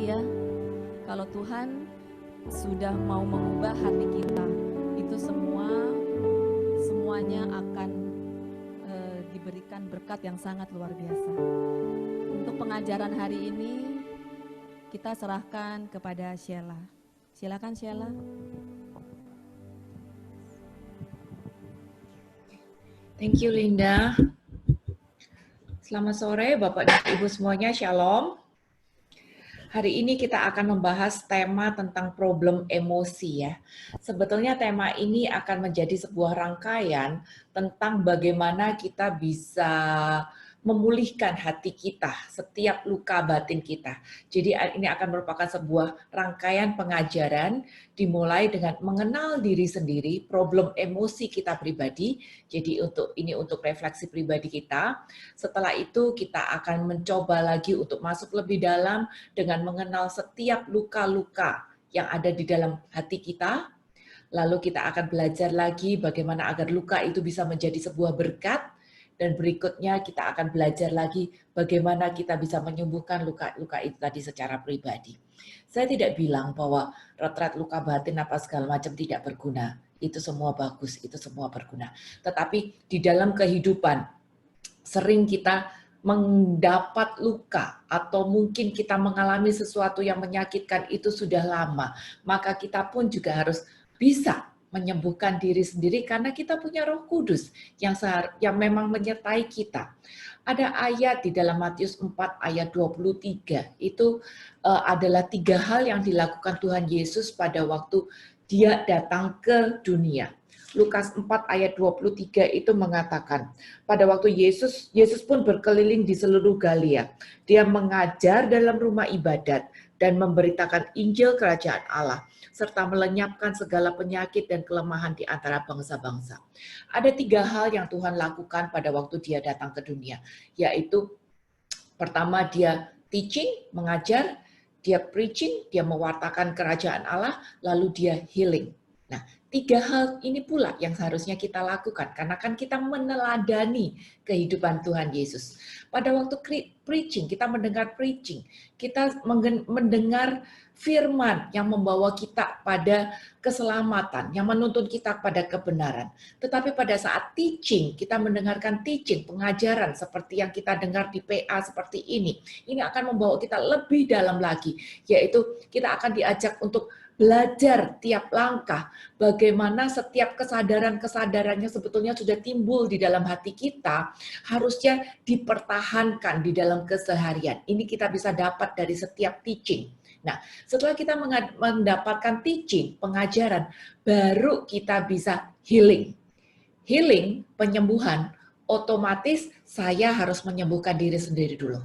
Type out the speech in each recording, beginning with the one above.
ya, kalau Tuhan sudah mau mengubah hati kita, itu semuanya akan diberikan berkat yang sangat luar biasa. Untuk pengajaran hari ini kita serahkan kepada Sheila. Silakan Sheila. Thank you Linda. Selamat sore Bapak dan Ibu semuanya, Shalom. Hari ini kita akan membahas tema tentang problem emosi ya. Sebetulnya tema ini akan menjadi sebuah rangkaian tentang bagaimana kita bisa memulihkan hati kita, setiap luka batin kita. Jadi ini akan merupakan sebuah rangkaian pengajaran dimulai dengan mengenal diri sendiri, problem emosi kita pribadi. Jadi ini untuk refleksi pribadi kita. Setelah itu kita akan mencoba lagi untuk masuk lebih dalam dengan mengenal setiap luka-luka yang ada di dalam hati kita. Lalu kita akan belajar lagi bagaimana agar luka itu bisa menjadi sebuah berkat. Dan berikutnya kita akan belajar lagi bagaimana kita bisa menyembuhkan luka-luka itu tadi secara pribadi. Saya tidak bilang bahwa retret luka batin apa segala macam tidak berguna. Itu semua bagus, itu semua berguna. Tetapi di dalam kehidupan sering kita mendapat luka atau mungkin kita mengalami sesuatu yang menyakitkan itu sudah lama. Maka kita pun juga harus bisa menyembuhkan diri sendiri karena kita punya Roh Kudus yang memang menyertai kita. Ada ayat di dalam Matius 4 ayat 23, itu adalah 3 hal yang dilakukan Tuhan Yesus pada waktu dia datang ke dunia. Lukas 4 ayat 23 itu mengatakan, pada waktu Yesus pun berkeliling di seluruh Galilea. Dia mengajar dalam rumah ibadat dan memberitakan Injil Kerajaan Allah, serta melenyapkan segala penyakit dan kelemahan di antara bangsa-bangsa. Ada 3 hal yang Tuhan lakukan pada waktu dia datang ke dunia, yaitu pertama dia teaching, mengajar, dia preaching, dia mewartakan kerajaan Allah, lalu dia healing. Nah, 3 hal ini pula yang seharusnya kita lakukan, karena kan kita meneladani kehidupan Tuhan Yesus. Pada waktu preaching, kita mendengar preaching, kita mendengar firman yang membawa kita pada keselamatan, yang menuntun kita pada kebenaran. Tetapi pada saat teaching, kita mendengarkan teaching, pengajaran seperti yang kita dengar di PA seperti ini akan membawa kita lebih dalam lagi, yaitu kita akan diajak untuk belajar tiap langkah, bagaimana setiap kesadarannya sebetulnya sudah timbul di dalam hati kita, harusnya dipertahankan di dalam keseharian. Ini kita bisa dapat dari setiap teaching. Nah, setelah kita mendapatkan teaching, pengajaran, baru kita bisa healing. Healing, penyembuhan, otomatis saya harus menyembuhkan diri sendiri dulu.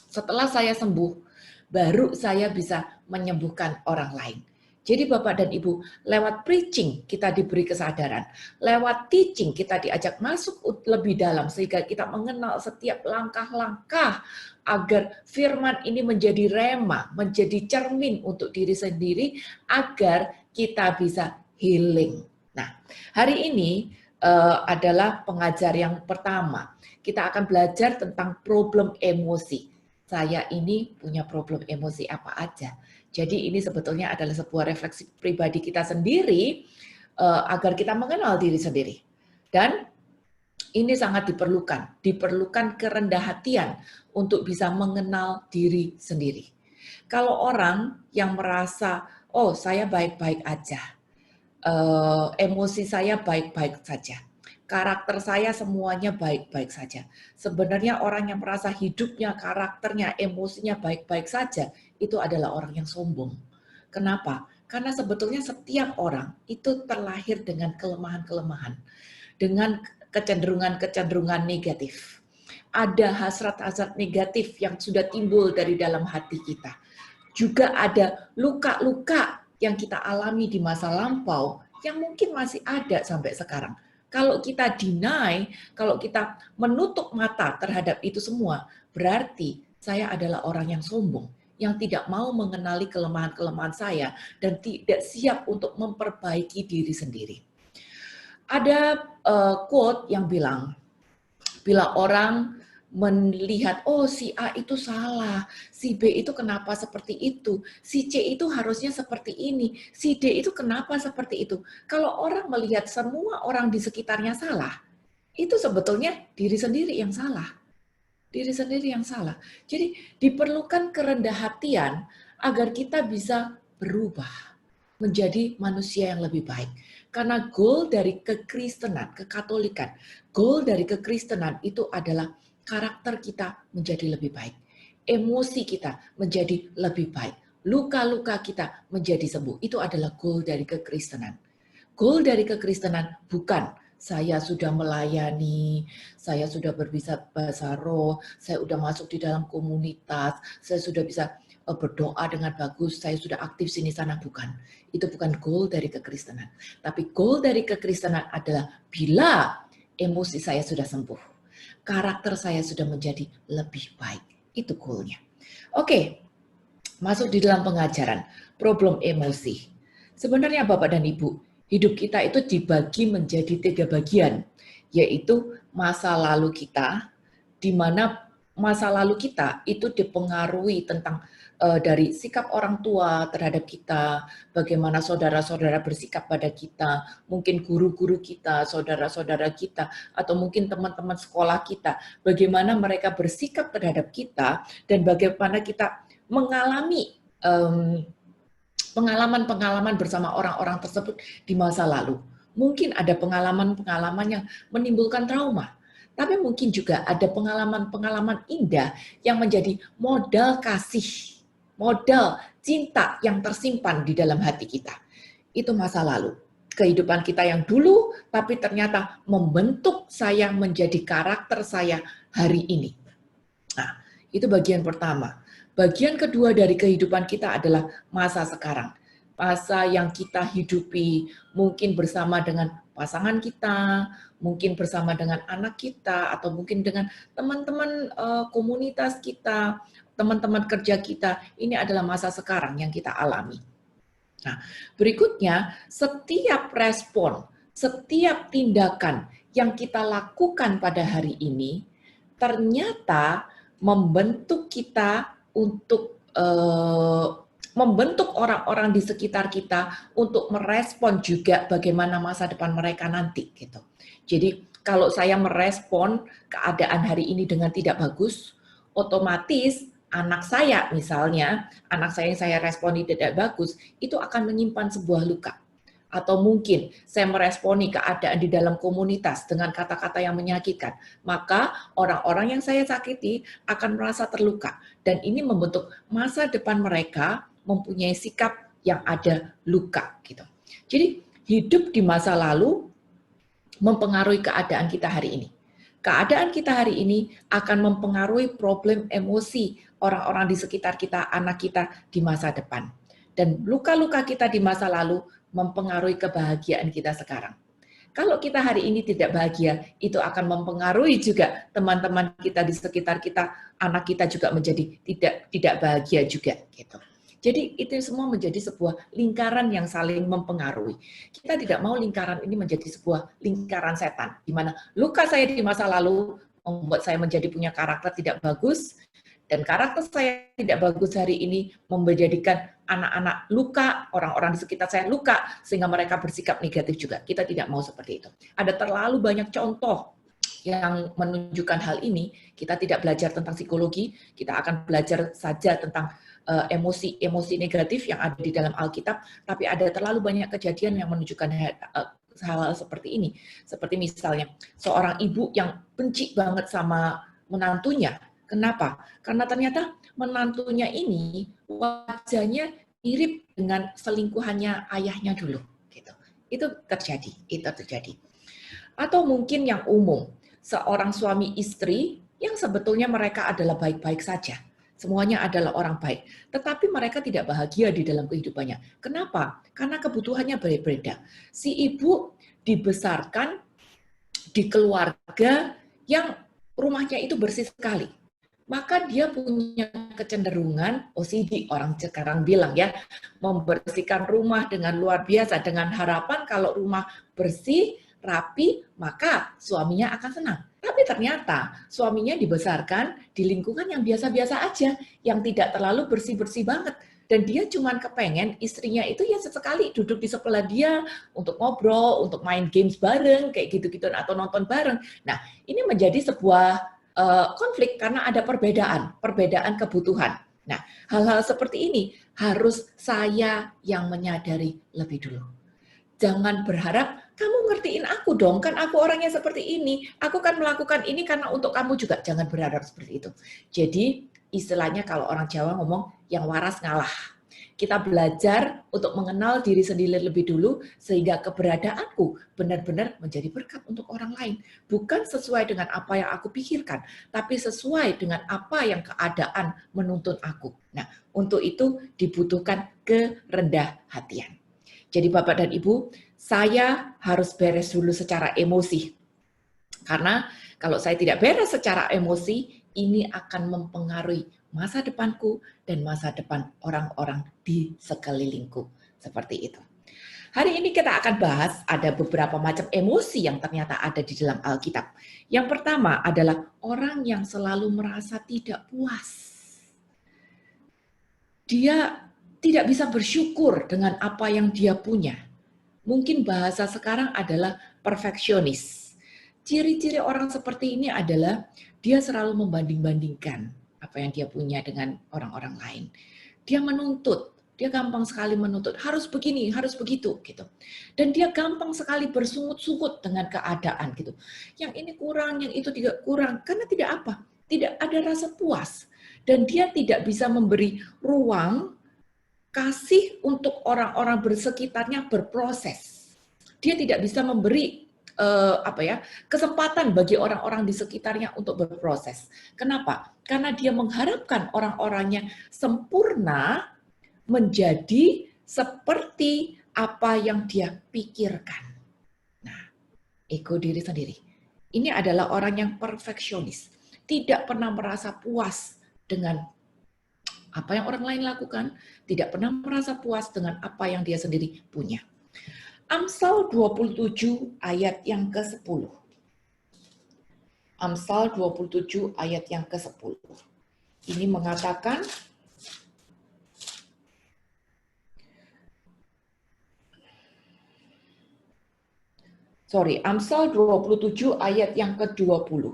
Setelah saya sembuh, baru saya bisa menyembuhkan orang lain. Jadi Bapak dan Ibu, lewat preaching kita diberi kesadaran, lewat teaching kita diajak masuk lebih dalam sehingga kita mengenal setiap langkah-langkah agar firman ini menjadi rema, menjadi cermin untuk diri sendiri agar kita bisa healing. Nah, hari ini adalah pengajar yang pertama. Kita akan belajar tentang problem emosi. Saya ini punya problem emosi apa aja. Jadi ini sebetulnya adalah sebuah refleksi pribadi kita sendiri agar kita mengenal diri sendiri. Dan ini sangat diperlukan kerendah hatian untuk bisa mengenal diri sendiri. Kalau orang yang merasa, oh saya baik-baik aja, emosi saya baik-baik saja, karakter saya semuanya baik-baik saja. Sebenarnya orang yang merasa hidupnya, karakternya, emosinya baik-baik saja, itu adalah orang yang sombong. Kenapa? Karena sebetulnya setiap orang itu terlahir dengan kelemahan-kelemahan, dengan kecenderungan-kecenderungan negatif. Ada hasrat-hasrat negatif yang sudah timbul dari dalam hati kita. Juga ada luka-luka yang kita alami di masa lampau yang mungkin masih ada sampai sekarang. Kalau kita deny, kalau kita menutup mata terhadap itu semua, berarti saya adalah orang yang sombong, yang tidak mau mengenali kelemahan-kelemahan saya dan tidak siap untuk memperbaiki diri sendiri. Ada quote yang bilang, bila orang melihat, oh si A itu salah, si B itu kenapa seperti itu, si C itu harusnya seperti ini, si D itu kenapa seperti itu. Kalau orang melihat semua orang di sekitarnya salah, itu sebetulnya diri sendiri yang salah. Diri sendiri yang salah. Jadi diperlukan kerendah hatian agar kita bisa berubah menjadi manusia yang lebih baik. Karena goal dari kekristenan, kekatolikan, goal dari kekristenan itu adalah karakter kita menjadi lebih baik. Emosi kita menjadi lebih baik. Luka-luka kita menjadi sembuh. Itu adalah goal dari kekristenan. Goal dari kekristenan bukan saya sudah melayani, saya sudah berbisa bahasa roh, saya sudah masuk di dalam komunitas, saya sudah bisa berdoa dengan bagus, saya sudah aktif sini sana, bukan. Itu bukan goal dari kekristenan. Tapi goal dari kekristenan adalah bila emosi saya sudah sembuh, karakter saya sudah menjadi lebih baik. Itu goalnya. Oke, masuk di dalam pengajaran, problem emosi. Sebenarnya Bapak dan Ibu, hidup kita itu dibagi menjadi 3 bagian, yaitu masa lalu kita, di mana masa lalu kita itu dipengaruhi tentang dari sikap orang tua terhadap kita, bagaimana saudara-saudara bersikap pada kita, mungkin guru-guru kita, saudara-saudara kita, atau mungkin teman-teman sekolah kita, bagaimana mereka bersikap terhadap kita, dan bagaimana kita mengalami pengalaman-pengalaman bersama orang-orang tersebut di masa lalu. Mungkin ada pengalaman-pengalaman yang menimbulkan trauma, tapi mungkin juga ada pengalaman-pengalaman indah yang menjadi modal kasih, modal cinta yang tersimpan di dalam hati kita. Itu masa lalu. Kehidupan kita yang dulu, tapi ternyata membentuk saya menjadi karakter saya hari ini. Nah, itu bagian pertama. Bagian kedua dari kehidupan kita adalah masa sekarang. Masa yang kita hidupi mungkin bersama dengan pasangan kita, mungkin bersama dengan anak kita, atau mungkin dengan teman-teman komunitas kita, teman-teman kerja kita. Ini adalah masa sekarang yang kita alami. Nah, berikutnya, setiap respon, setiap tindakan yang kita lakukan pada hari ini, ternyata membentuk kita untuk membentuk orang-orang di sekitar kita untuk merespon juga bagaimana masa depan mereka nanti gitu. Jadi kalau saya merespon keadaan hari ini dengan tidak bagus, otomatis anak saya misalnya, anak saya yang saya responi tidak bagus, itu akan menyimpan sebuah luka. Atau mungkin saya meresponi keadaan di dalam komunitas dengan kata-kata yang menyakitkan, maka orang-orang yang saya sakiti akan merasa terluka. Dan ini membentuk masa depan mereka mempunyai sikap yang ada luka. Gitu. Jadi hidup di masa lalu mempengaruhi keadaan kita hari ini. Keadaan kita hari ini akan mempengaruhi problem emosi orang-orang di sekitar kita, anak kita di masa depan. Dan luka-luka kita di masa lalu mempengaruhi kebahagiaan kita sekarang. Kalau kita hari ini tidak bahagia, itu akan mempengaruhi juga teman-teman kita di sekitar kita, anak kita juga menjadi tidak bahagia juga gitu. Jadi itu semua menjadi sebuah lingkaran yang saling mempengaruhi. Kita tidak mau lingkaran ini menjadi sebuah lingkaran setan, di mana luka saya di masa lalu membuat saya menjadi punya karakter tidak bagus, dan karakter saya tidak bagus hari ini menjadikan anak-anak luka, orang-orang di sekitar saya luka, sehingga mereka bersikap negatif juga. Kita tidak mau seperti itu. Ada terlalu banyak contoh yang menunjukkan hal ini. Kita tidak belajar tentang psikologi, kita akan belajar saja tentang emosi negatif yang ada di dalam Alkitab, tapi ada terlalu banyak kejadian yang menunjukkan hal-hal seperti ini. Seperti misalnya, seorang ibu yang benci banget sama menantunya. Kenapa? Karena ternyata menantunya ini wajahnya mirip dengan selingkuhannya ayahnya dulu. Gitu. Itu terjadi. Atau mungkin yang umum, seorang suami istri yang sebetulnya mereka adalah baik-baik saja. Semuanya adalah orang baik. Tetapi mereka tidak bahagia di dalam kehidupannya. Kenapa? Karena kebutuhannya berbeda. Si ibu dibesarkan di keluarga yang rumahnya itu bersih sekali. Maka dia punya kecenderungan OCD, orang sekarang bilang ya, membersihkan rumah dengan luar biasa, dengan harapan kalau rumah bersih, rapi, maka suaminya akan senang. Tapi ternyata suaminya dibesarkan di lingkungan yang biasa-biasa aja, yang tidak terlalu bersih-bersih banget. Dan dia cuma kepengen istrinya itu ya sesekali duduk di sebelah dia untuk ngobrol, untuk main games bareng, kayak gitu-gitu, atau nonton bareng. Nah, ini menjadi sebuah konflik karena ada perbedaan kebutuhan. Nah, hal-hal seperti ini harus saya yang menyadari lebih dulu. Jangan berharap, kamu ngertiin aku dong, kan aku orangnya seperti ini, aku kan melakukan ini karena untuk kamu juga. Jangan berharap seperti itu. Jadi, istilahnya kalau orang Jawa ngomong, yang waras ngalah. Kita belajar untuk mengenal diri sendiri lebih dulu, sehingga keberadaanku benar-benar menjadi berkat untuk orang lain. Bukan sesuai dengan apa yang aku pikirkan, tapi sesuai dengan apa yang keadaan menuntut aku. Nah, untuk itu dibutuhkan kerendah hatian. Jadi Bapak dan Ibu, saya harus beres dulu secara emosi. Karena kalau saya tidak beres secara emosi, ini akan mempengaruhi masa depanku dan masa depan orang-orang di sekelilingku. Seperti itu. Hari ini kita akan bahas ada beberapa macam emosi yang ternyata ada di dalam Alkitab. Yang pertama adalah orang yang selalu merasa tidak puas. Dia tidak bisa bersyukur dengan apa yang dia punya. Mungkin bahasa sekarang adalah perfeksionis. Ciri-ciri orang seperti ini adalah dia selalu membanding-bandingkan apa yang dia punya dengan orang-orang lain. Dia menuntut, dia gampang sekali menuntut, harus begini, harus begitu gitu. Dan dia gampang sekali bersungut-sungut dengan keadaan gitu. Yang ini kurang, yang itu tidak kurang, karena tidak apa? Tidak ada rasa puas. Dan dia tidak bisa memberi ruang kasih untuk orang-orang bersekitarnya berproses. Dia tidak bisa memberi kesempatan bagi orang-orang di sekitarnya untuk berproses. Kenapa? Karena dia mengharapkan orang-orangnya sempurna menjadi seperti apa yang dia pikirkan. Nah, ego diri sendiri. Ini adalah orang yang perfeksionis. Tidak pernah merasa puas dengan apa yang orang lain lakukan, tidak pernah merasa puas dengan apa yang dia sendiri punya. Amsal 27 ayat yang ke-10. Amsal 27 ayat yang ke-10. Ini mengatakan, Amsal 27 ayat yang ke-20.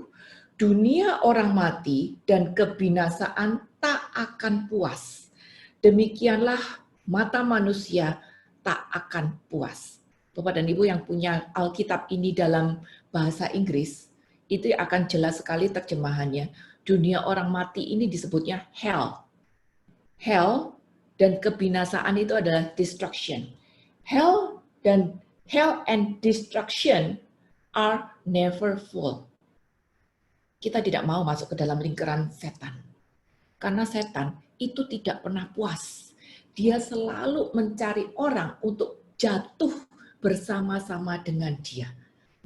Dunia orang mati dan kebinasaan tak akan puas. Demikianlah mata manusia tak akan puas. Bapak dan Ibu yang punya Alkitab ini dalam bahasa Inggris, itu akan jelas sekali terjemahannya. Dunia orang mati ini disebutnya hell. Hell dan kebinasaan itu adalah destruction. Hell and destruction are never full. Kita tidak mau masuk ke dalam lingkaran setan. Karena setan itu tidak pernah puas. Dia selalu mencari orang untuk jatuh bersama-sama dengan dia.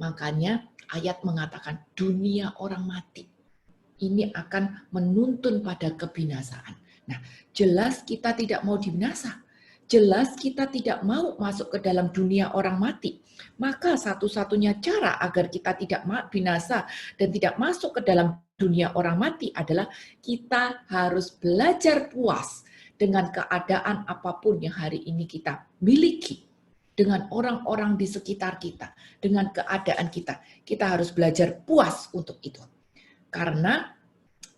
Makanya ayat mengatakan dunia orang mati. Ini akan menuntun pada kebinasaan. Nah, jelas kita tidak mau dibinasa. Jelas kita tidak mau masuk ke dalam dunia orang mati. Maka satu-satunya cara agar kita tidak binasa dan tidak masuk ke dalam dunia orang mati adalah kita harus belajar puas dengan keadaan apapun yang hari ini kita miliki. Dengan orang-orang di sekitar kita, dengan keadaan kita. Kita harus belajar puas untuk itu. Karena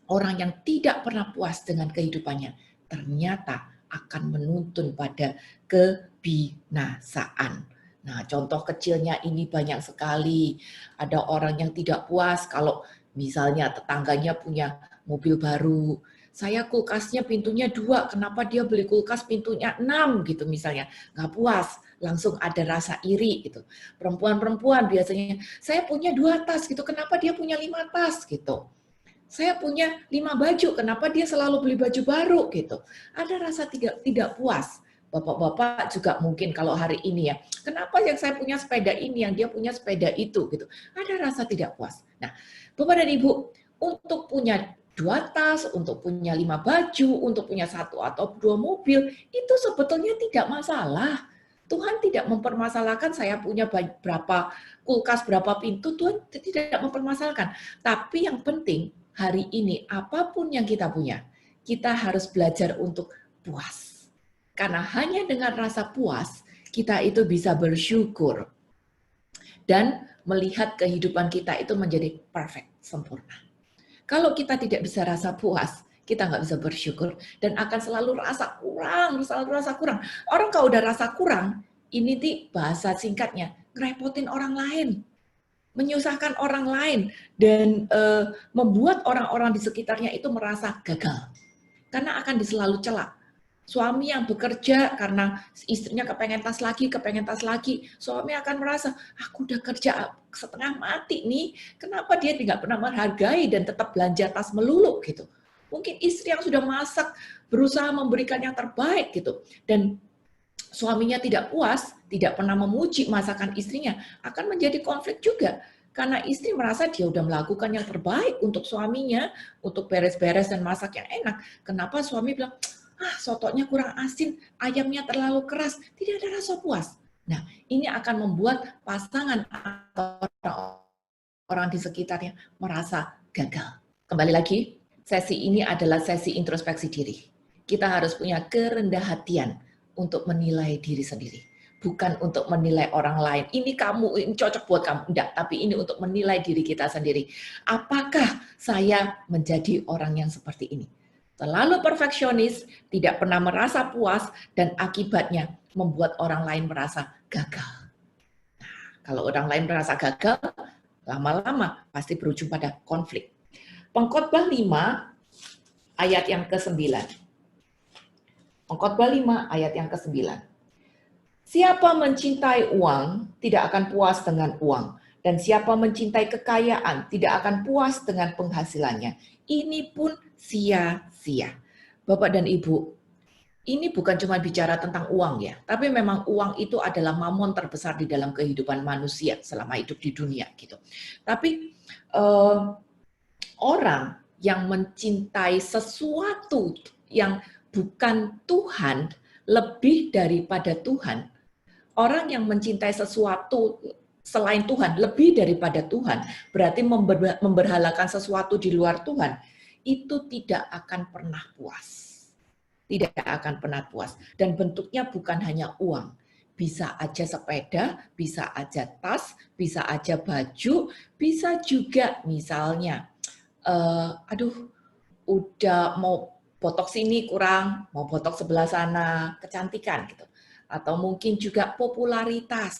orang yang tidak pernah puas dengan kehidupannya, ternyata akan menuntun pada kebinasaan. Nah, contoh kecilnya ini banyak sekali. Ada orang yang tidak puas kalau misalnya tetangganya punya mobil baru. Saya kulkasnya pintunya 2, kenapa dia beli kulkas pintunya 6 gitu misalnya. Nggak puas, langsung ada rasa iri gitu. Perempuan-perempuan biasanya, saya punya 2 tas gitu, kenapa dia punya 5 tas gitu. Saya punya 5 baju, kenapa dia selalu beli baju baru gitu. Ada rasa tidak puas. Bapak-bapak juga mungkin kalau hari ini ya, kenapa yang saya punya sepeda ini, yang dia punya sepeda itu gitu. Ada rasa tidak puas. Nah, Bapak dan Ibu, untuk punya 2 tas, untuk punya 5 baju, untuk punya 1 atau 2 mobil, itu sebetulnya tidak masalah. Tuhan tidak mempermasalahkan saya punya berapa kulkas berapa pintu, Tuhan tidak mempermasalahkan. Tapi yang penting hari ini apapun yang kita punya, kita harus belajar untuk puas. Karena hanya dengan rasa puas, kita itu bisa bersyukur dan melihat kehidupan kita itu menjadi perfect, sempurna. Kalau kita tidak bisa rasa puas, kita nggak bisa bersyukur dan akan selalu rasa kurang, selalu rasa kurang. Orang kalau udah rasa kurang, ini bahasa singkatnya, ngerepotin orang lain, menyusahkan orang lain, dan membuat orang-orang di sekitarnya itu merasa gagal. Karena akan selalu celak. Suami yang bekerja karena istrinya kepengen tas lagi, suami akan merasa, aku udah kerja setengah mati nih, kenapa dia tidak pernah menghargai dan tetap belanja tas melulu gitu. Mungkin istri yang sudah masak, berusaha memberikan yang terbaik gitu, dan suaminya tidak puas, tidak pernah memuji masakan istrinya, akan menjadi konflik juga. Karena istri merasa dia udah melakukan yang terbaik untuk suaminya, untuk beres-beres dan masak yang enak. Kenapa suami bilang, sotoknya kurang asin, ayamnya terlalu keras, tidak ada rasa puas. Nah, ini akan membuat pasangan atau orang di sekitarnya merasa gagal. Kembali lagi, sesi ini adalah sesi introspeksi diri. Kita harus punya kerendah hatian untuk menilai diri sendiri. Bukan untuk menilai orang lain. Ini kamu, ini cocok buat kamu. Enggak, tapi ini untuk menilai diri kita sendiri. Apakah saya menjadi orang yang seperti ini? Terlalu perfeksionis, tidak pernah merasa puas, dan akibatnya membuat orang lain merasa gagal. Nah, kalau orang lain merasa gagal, lama-lama pasti berujung pada konflik. Pengkhotbah 5 ayat yang ke-9. Pengkhotbah 5 ayat yang ke-9. Siapa mencintai uang tidak akan puas dengan uang, dan siapa mencintai kekayaan tidak akan puas dengan penghasilannya. Ini pun sia-sia. Bapak dan Ibu, ini bukan cuma bicara tentang uang ya, tapi memang uang itu adalah mamon terbesar di dalam kehidupan manusia selama hidup di dunia gitu. Tapi orang yang mencintai sesuatu yang bukan Tuhan lebih daripada Tuhan, orang yang mencintai sesuatu selain Tuhan lebih daripada Tuhan, berarti memberhalakan sesuatu di luar Tuhan, itu tidak akan pernah puas. Tidak akan pernah puas. Dan bentuknya bukan hanya uang. Bisa aja sepeda, bisa aja tas, bisa aja baju, bisa juga misalnya, udah mau botok sini kurang, mau botok sebelah sana, kecantikan gitu. Atau mungkin juga popularitas,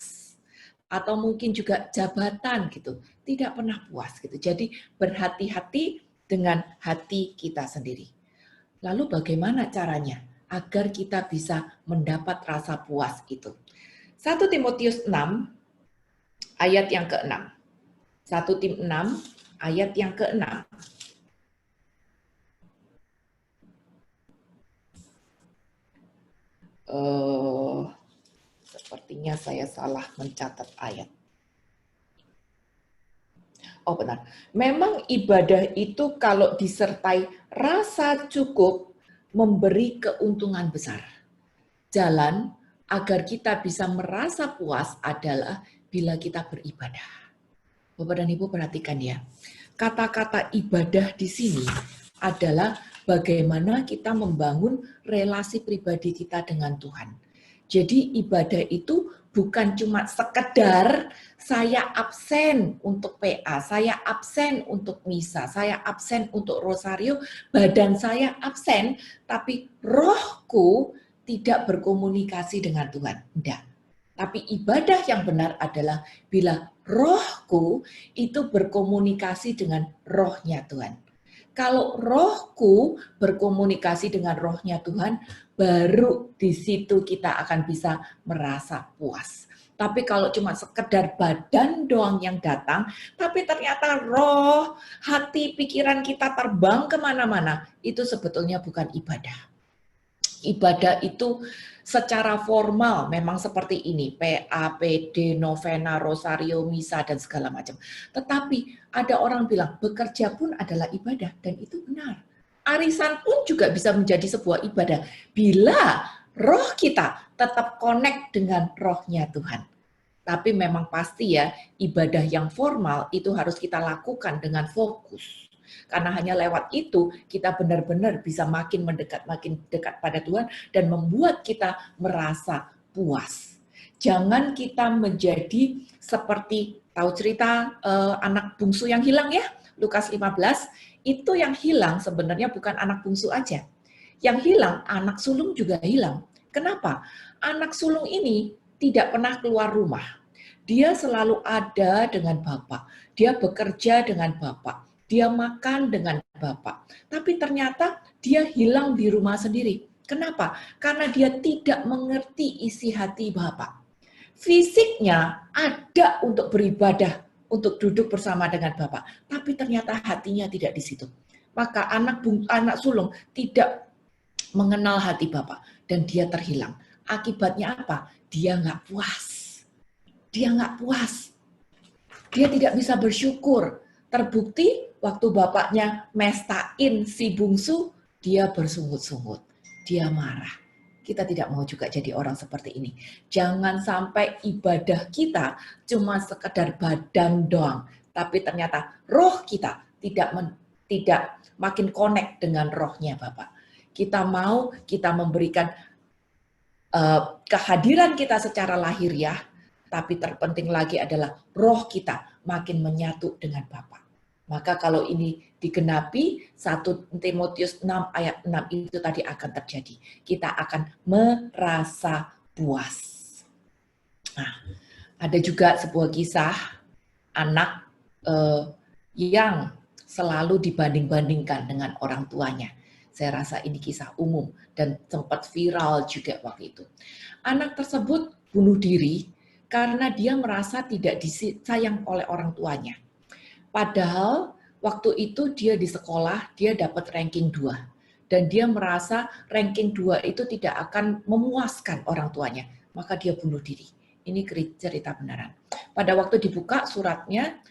atau mungkin juga jabatan gitu. Tidak pernah puas gitu. Jadi berhati-hati dengan hati kita sendiri. Lalu bagaimana caranya agar kita bisa mendapat rasa puas itu? 1 Timotius 6 ayat yang ke-6. 1 Tim 6 ayat yang ke-6. Sepertinya saya salah mencatat ayat. Oh benar. Memang ibadah itu kalau disertai rasa cukup memberi keuntungan besar. Jalan agar kita bisa merasa puas adalah bila kita beribadah. Bapak dan Ibu perhatikan ya. Kata-kata ibadah di sini adalah bagaimana kita membangun relasi pribadi kita dengan Tuhan. Jadi ibadah itu bukan cuma sekedar saya absen untuk PA, saya absen untuk misa, saya absen untuk rosario, badan saya absen, tapi rohku tidak berkomunikasi dengan Tuhan. Tidak. Tapi ibadah yang benar adalah bila rohku itu berkomunikasi dengan rohnya Tuhan. Kalau rohku berkomunikasi dengan rohnya Tuhan, baru di situ kita akan bisa merasa puas. Tapi kalau cuma sekedar badan doang yang datang, tapi ternyata roh, hati, pikiran kita terbang kemana-mana, itu sebetulnya bukan ibadah. Ibadah itu secara formal memang seperti ini, PA, PD, novena, rosario, misa, dan segala macam. Tetapi ada orang bilang bekerja pun adalah ibadah, dan itu benar. Arisan pun juga bisa menjadi sebuah ibadah bila roh kita tetap connect dengan rohnya Tuhan. Tapi memang pasti ya, ibadah yang formal itu harus kita lakukan dengan fokus. Karena hanya lewat itu kita benar-benar bisa makin dekat pada Tuhan dan membuat kita merasa puas. Jangan kita menjadi seperti tahu cerita anak bungsu yang hilang ya, Lukas 15, itu yang hilang sebenarnya bukan anak bungsu aja. Yang hilang anak sulung juga hilang. Kenapa? Anak sulung ini tidak pernah keluar rumah. Dia selalu ada dengan Bapak. Dia bekerja dengan Bapak. Dia makan dengan Bapak. Tapi ternyata dia hilang di rumah sendiri. Kenapa? Karena dia tidak mengerti isi hati Bapak. Fisiknya ada untuk beribadah, untuk duduk bersama dengan Bapak. Tapi ternyata hatinya tidak di situ. Maka anak sulung tidak mengenal hati Bapak. Dan dia terhilang. Akibatnya apa? Dia nggak puas. Dia nggak puas. Dia tidak bisa bersyukur. Terbukti waktu bapaknya mestain si bungsu, dia bersungut-sungut. Dia marah. Kita tidak mau juga jadi orang seperti ini. Jangan sampai ibadah kita cuma sekedar badan doang. Tapi ternyata roh kita tidak makin connect dengan rohnya Bapak. Kita memberikan kehadiran kita secara lahiriah, tapi terpenting lagi adalah roh kita makin menyatu dengan Bapa. Maka kalau ini digenapi, 1 Timotius 6 ayat 6 itu tadi akan terjadi. Kita akan merasa puas. Nah, ada juga sebuah kisah anak yang selalu dibanding-bandingkan dengan orang tuanya. Saya rasa ini kisah umum dan sempat viral juga waktu itu. Anak tersebut bunuh diri karena dia merasa tidak disayang oleh orang tuanya. Padahal waktu itu dia di sekolah, dia dapat ranking 2. Dan dia merasa ranking 2 itu tidak akan memuaskan orang tuanya. Maka dia bunuh diri. Ini cerita benaran. Pada waktu dibuka suratnya,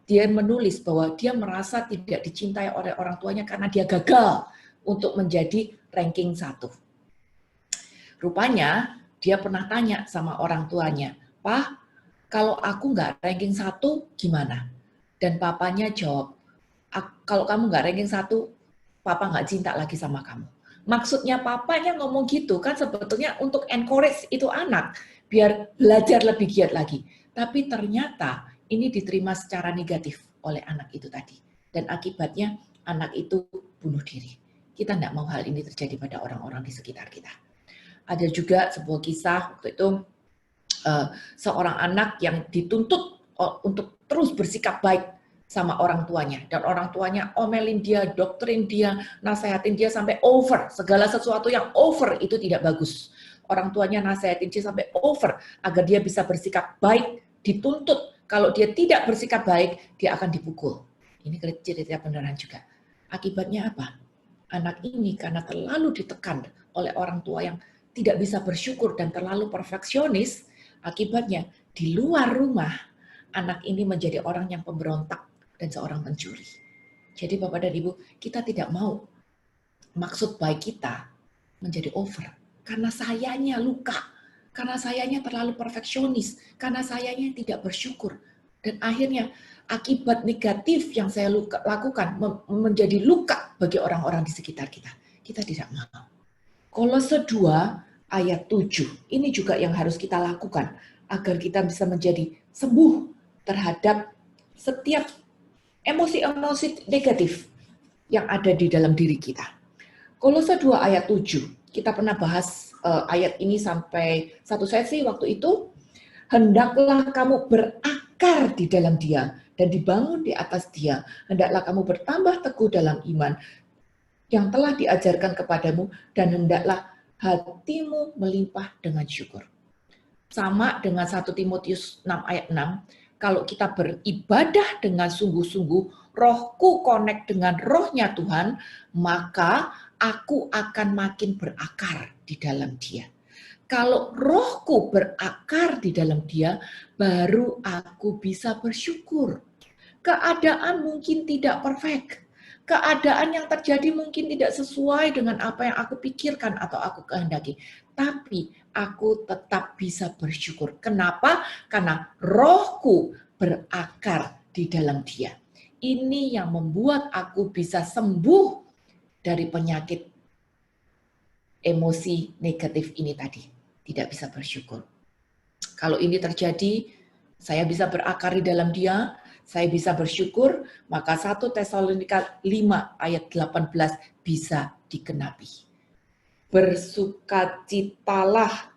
dia menulis bahwa dia merasa tidak dicintai oleh orang tuanya karena dia gagal untuk menjadi ranking 1. Rupanya dia pernah tanya sama orang tuanya, "Pak, kalau aku nggak ranking 1 gimana?" Dan papanya jawab, "Kalau kamu nggak ranking 1, papa nggak cinta lagi sama kamu." Maksudnya papanya ngomong gitu kan sebetulnya untuk encourage itu anak, biar belajar lebih giat lagi. Tapi ternyata ini diterima secara negatif oleh anak itu tadi. Dan akibatnya anak itu bunuh diri. Kita tidak mau hal ini terjadi pada orang-orang di sekitar kita. Ada juga sebuah kisah waktu itu seorang anak yang dituntut untuk terus bersikap baik sama orang tuanya. Dan orang tuanya omelin dia, doktrin dia, nasehatin dia sampai over. Segala sesuatu yang over itu tidak bagus. Orang tuanya nasehatin dia sampai over agar dia bisa bersikap baik, dituntut. Kalau dia tidak bersikap baik, dia akan dipukul. Ini cerita beneran juga. Akibatnya apa? Anak ini karena terlalu ditekan oleh orang tua yang tidak bisa bersyukur dan terlalu perfeksionis, akibatnya di luar rumah, anak ini menjadi orang yang pemberontak dan seorang pencuri. Jadi Bapak dan Ibu, kita tidak mau maksud baik kita menjadi over. Karena sayanya luka. Karena sayanya terlalu perfeksionis, karena sayanya tidak bersyukur. Dan akhirnya akibat negatif yang saya lakukan menjadi luka bagi orang-orang di sekitar kita. Kita tidak mau. Kolose 2 ayat 7, ini juga yang harus kita lakukan agar kita bisa menjadi sembuh terhadap setiap emosi-emosi negatif yang ada di dalam diri kita. Kolose 2 ayat 7, kita pernah bahas ayat ini sampai satu sesi waktu itu. Hendaklah kamu berakar di dalam Dia dan dibangun di atas Dia. Hendaklah kamu bertambah teguh dalam iman yang telah diajarkan kepadamu dan hendaklah hatimu melimpah dengan syukur. Sama dengan 1 Timotius 6 ayat 6, kalau kita beribadah dengan sungguh-sungguh, rohku connect dengan rohnya Tuhan, maka aku akan makin berakar di dalam Dia. Kalau rohku berakar di dalam Dia, baru aku bisa bersyukur. Keadaan mungkin tidak perfect, Keadaan yang terjadi mungkin tidak sesuai dengan apa yang aku pikirkan atau aku kehendaki. Tapi aku tetap bisa bersyukur. Kenapa? Karena rohku berakar di dalam dia. Ini yang membuat aku bisa sembuh dari penyakit emosi negatif ini tadi. Tidak bisa bersyukur. Kalau ini terjadi, saya bisa berakar di dalam dia, saya bisa bersyukur, maka 1 Tesalonika 5 ayat 18 bisa digenapi. Bersukacitalah.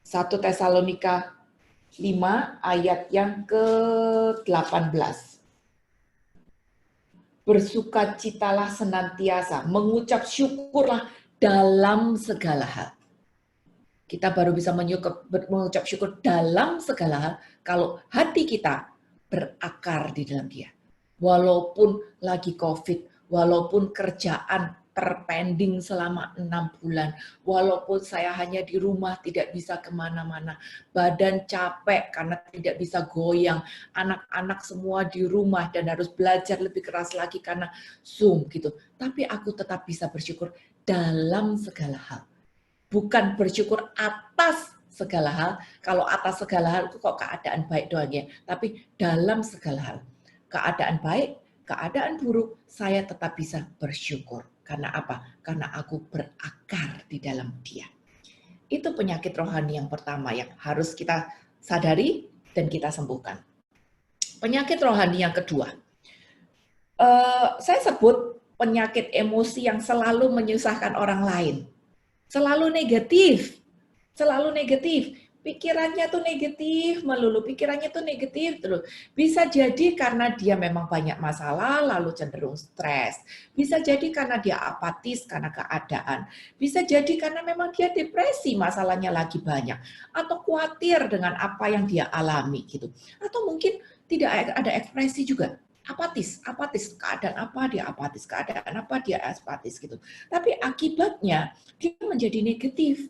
1 Tesalonika 5 ayat yang ke-18. Bersukacitalah senantiasa, mengucap syukurlah dalam segala hal. Kita baru bisa mengucap syukur dalam segala hal kalau hati kita berakar di dalam dia. Walaupun lagi COVID, walaupun kerjaan terpending selama 6 bulan, walaupun saya hanya di rumah tidak bisa kemana-mana, badan capek karena tidak bisa goyang, anak-anak semua di rumah dan harus belajar lebih keras lagi karena Zoom gitu. Tapi aku tetap bisa bersyukur dalam segala hal. Bukan bersyukur atas segala hal. Kalau atas segala hal itu kok keadaan baik doang ya. Tapi dalam segala hal. Keadaan baik, keadaan buruk, saya tetap bisa bersyukur. Karena apa? Karena aku berakar di dalam dia. Itu penyakit rohani yang pertama yang harus kita sadari dan kita sembuhkan. Penyakit rohani yang kedua. Saya sebut penyakit emosi yang selalu menyusahkan orang lain. Selalu negatif, pikirannya tuh negatif melulu, pikirannya tuh negatif terus. Bisa jadi karena dia memang banyak masalah lalu cenderung stres. Bisa jadi karena dia apatis karena keadaan. Bisa jadi karena memang dia depresi, masalahnya lagi banyak. Atau khawatir dengan apa yang dia alami gitu. Atau mungkin tidak ada ekspresi juga. Apatis, keadaan apa dia apatis, keadaan apa dia apatis gitu. Tapi akibatnya dia menjadi negatif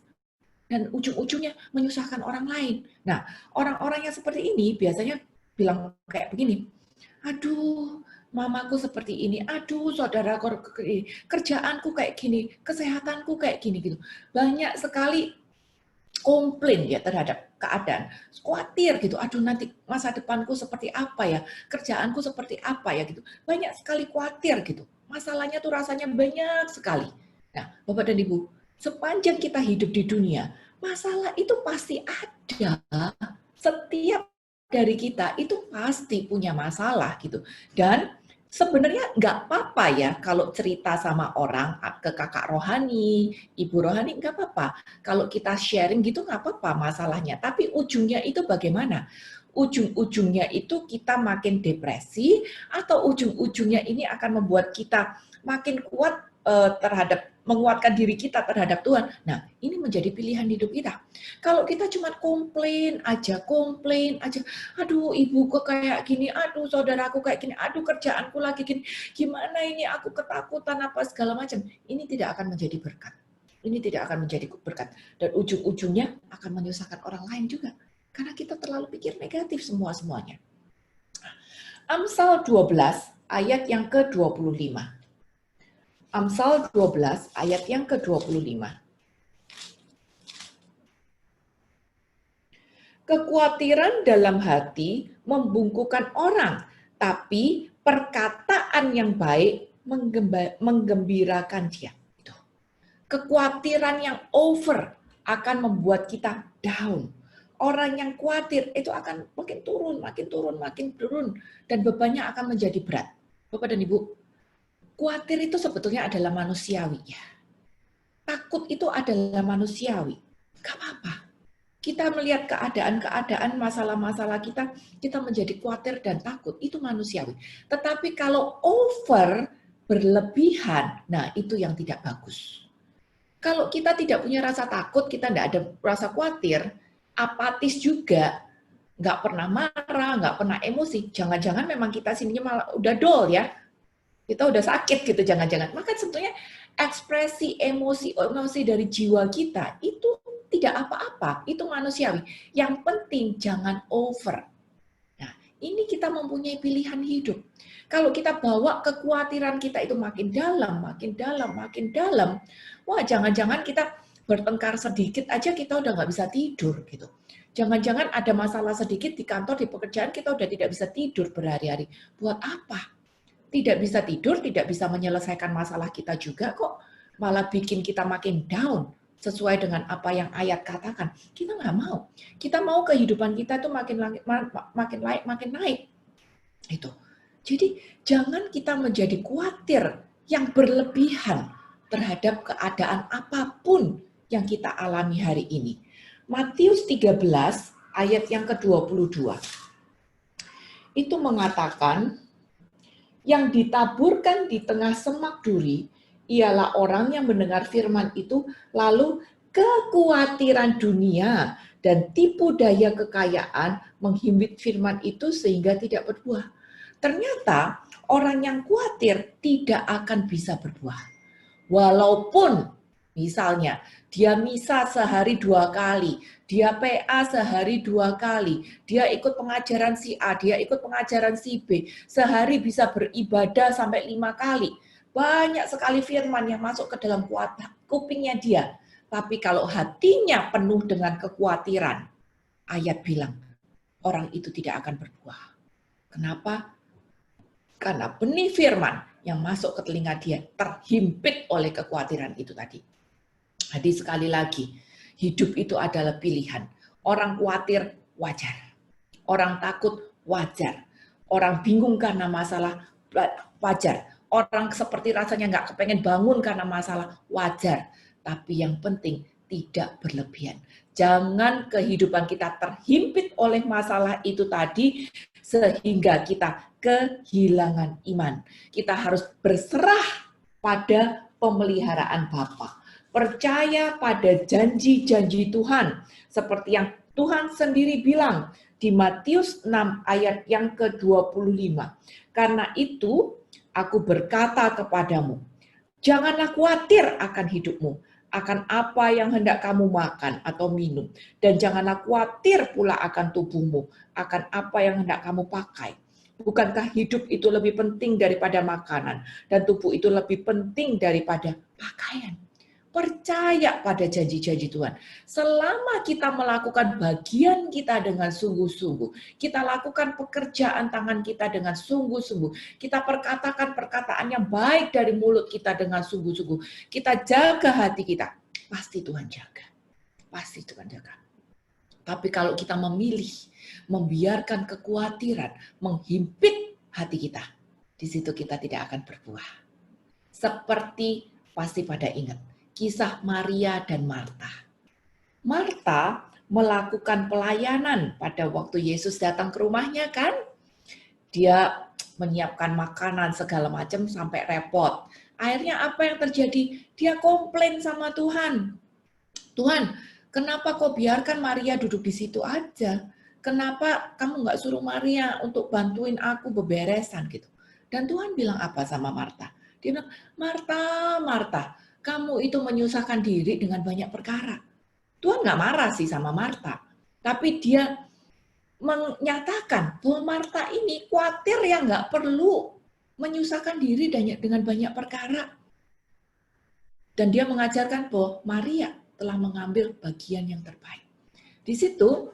dan ujung-ujungnya menyusahkan orang lain. Nah, orang-orang yang seperti ini biasanya bilang kayak begini, aduh, mamaku seperti ini, aduh, saudaraku kerjaanku kayak gini, kesehatanku kayak gini gitu. Banyak sekali komplain ya terhadap keadaan, khawatir gitu, aduh nanti masa depanku seperti apa ya, kerjaanku seperti apa ya gitu. Banyak sekali khawatir gitu. Masalahnya tuh rasanya banyak sekali. Nah, Bapak dan Ibu, sepanjang kita hidup di dunia, masalah itu pasti ada. Setiap dari kita itu pasti punya masalah gitu. Dan sebenarnya nggak apa-apa ya kalau cerita sama orang, ke kakak rohani, ibu rohani, nggak apa-apa. Kalau kita sharing gitu nggak apa-apa masalahnya. Tapi ujungnya itu bagaimana? Ujung-ujungnya itu kita makin depresi atau ujung-ujungnya ini akan membuat kita makin kuat terhadap menguatkan diri kita terhadap Tuhan. Nah, ini menjadi pilihan hidup kita. Kalau kita cuma komplain aja, aduh ibuku kayak gini, aduh saudaraku kayak gini, aduh kerjaanku lagi gini, gimana ini aku ketakutan apa segala macam. Ini tidak akan menjadi berkat. Ini tidak akan menjadi berkat. Dan ujung-ujungnya akan menyusahkan orang lain juga. Karena kita terlalu pikir negatif semuanya. Amsal 12 ayat yang ke-25. Amsal 12 ayat yang ke-25. Kekhawatiran dalam hati membungkukkan orang, tapi perkataan yang baik menggembirakan dia. Kekhawatiran yang over akan membuat kita down. Orang yang khawatir itu akan makin turun, dan bebannya akan menjadi berat. Bapak dan Ibu, khawatir itu sebetulnya adalah manusiawi ya. Takut itu adalah manusiawi. Gak apa-apa. Kita melihat keadaan-keadaan, masalah-masalah kita menjadi khawatir dan takut. Itu manusiawi. Tetapi kalau over, berlebihan, nah itu yang tidak bagus. Kalau kita tidak punya rasa takut, kita tidak ada rasa khawatir, apatis juga, nggak pernah marah, nggak pernah emosi, jangan-jangan memang kita sininya malah udah dull ya. Kita udah sakit gitu jangan-jangan. Maka sebetulnya ekspresi emosi dari jiwa kita itu tidak apa-apa, itu manusiawi. Yang penting jangan over. Nah, Ini kita mempunyai pilihan hidup. Kalau kita bawa kekhawatiran kita itu makin dalam, makin dalam, makin dalam, wah jangan-jangan kita bertengkar sedikit aja kita udah nggak bisa tidur gitu. Jangan-jangan ada masalah sedikit di kantor, di pekerjaan kita udah tidak bisa tidur berhari-hari. Buat apa? Tidak bisa tidur, tidak bisa menyelesaikan masalah kita juga kok. Malah bikin kita makin down sesuai dengan apa yang ayat katakan. Kita nggak mau. Kita mau kehidupan kita tuh makin naik. Itu. Jadi jangan kita menjadi khawatir yang berlebihan terhadap keadaan apapun yang kita alami hari ini. Matius 13 ayat yang ke-22 itu mengatakan, yang ditaburkan di tengah semak duri ialah orang yang mendengar firman itu, lalu kekhawatiran dunia dan tipu daya kekayaan menghimpit firman itu sehingga tidak berbuah. Ternyata orang yang khawatir tidak akan bisa berbuah. Walaupun misalnya dia misa sehari 2 kali, dia PA sehari 2 kali, dia ikut pengajaran si A, dia ikut pengajaran si B, sehari bisa beribadah sampai 5 kali. Banyak sekali firman yang masuk ke dalam kupingnya dia. Tapi kalau hatinya penuh dengan kekhawatiran, ayat bilang, orang itu tidak akan berbuah. Kenapa? Karena benih firman yang masuk ke telinga dia terhimpit oleh kekhawatiran itu tadi. Jadi sekali lagi, hidup itu adalah pilihan. Orang khawatir wajar. Orang takut wajar. Orang bingung karena masalah wajar. Orang seperti rasanya nggak kepengen bangun karena masalah wajar. Tapi yang penting tidak berlebihan. Jangan kehidupan kita terhimpit oleh masalah itu tadi sehingga kita kehilangan iman. Kita harus berserah pada pemeliharaan Bapa. Percaya pada janji-janji Tuhan. Seperti yang Tuhan sendiri bilang di Matius 6 ayat yang ke-25. Karena itu aku berkata kepadamu, janganlah khawatir akan hidupmu, akan apa yang hendak kamu makan atau minum. Dan janganlah khawatir pula akan tubuhmu, akan apa yang hendak kamu pakai. Bukankah hidup itu lebih penting daripada makanan, dan tubuh itu lebih penting daripada pakaian? Percaya pada janji-janji Tuhan. Selama kita melakukan bagian kita dengan sungguh-sungguh, kita lakukan pekerjaan tangan kita dengan sungguh-sungguh, kita perkatakan perkataan yang baik dari mulut kita dengan sungguh-sungguh, kita jaga hati kita, pasti Tuhan jaga. Pasti Tuhan jaga. Tapi kalau kita memilih membiarkan kekhawatiran menghimpit hati kita, di situ kita tidak akan berbuah. Seperti pasti pada ingat kisah Maria dan Marta. Marta melakukan pelayanan pada waktu Yesus datang ke rumahnya kan. Dia menyiapkan makanan segala macam sampai repot. Akhirnya apa yang terjadi? Dia komplain sama Tuhan. Tuhan, kenapa kau biarkan Maria duduk di situ aja? Kenapa kamu nggak suruh Maria untuk bantuin aku beberesan gitu? Dan Tuhan bilang apa sama Marta? Dia bilang, Marta, Marta, kamu itu menyusahkan diri dengan banyak perkara. Tuhan nggak marah sih sama Marta, tapi dia menyatakan bahwa Marta ini khawatir ya nggak perlu menyusahkan diri dengan banyak perkara. Dan dia mengajarkan bahwa Maria telah mengambil bagian yang terbaik. Di situ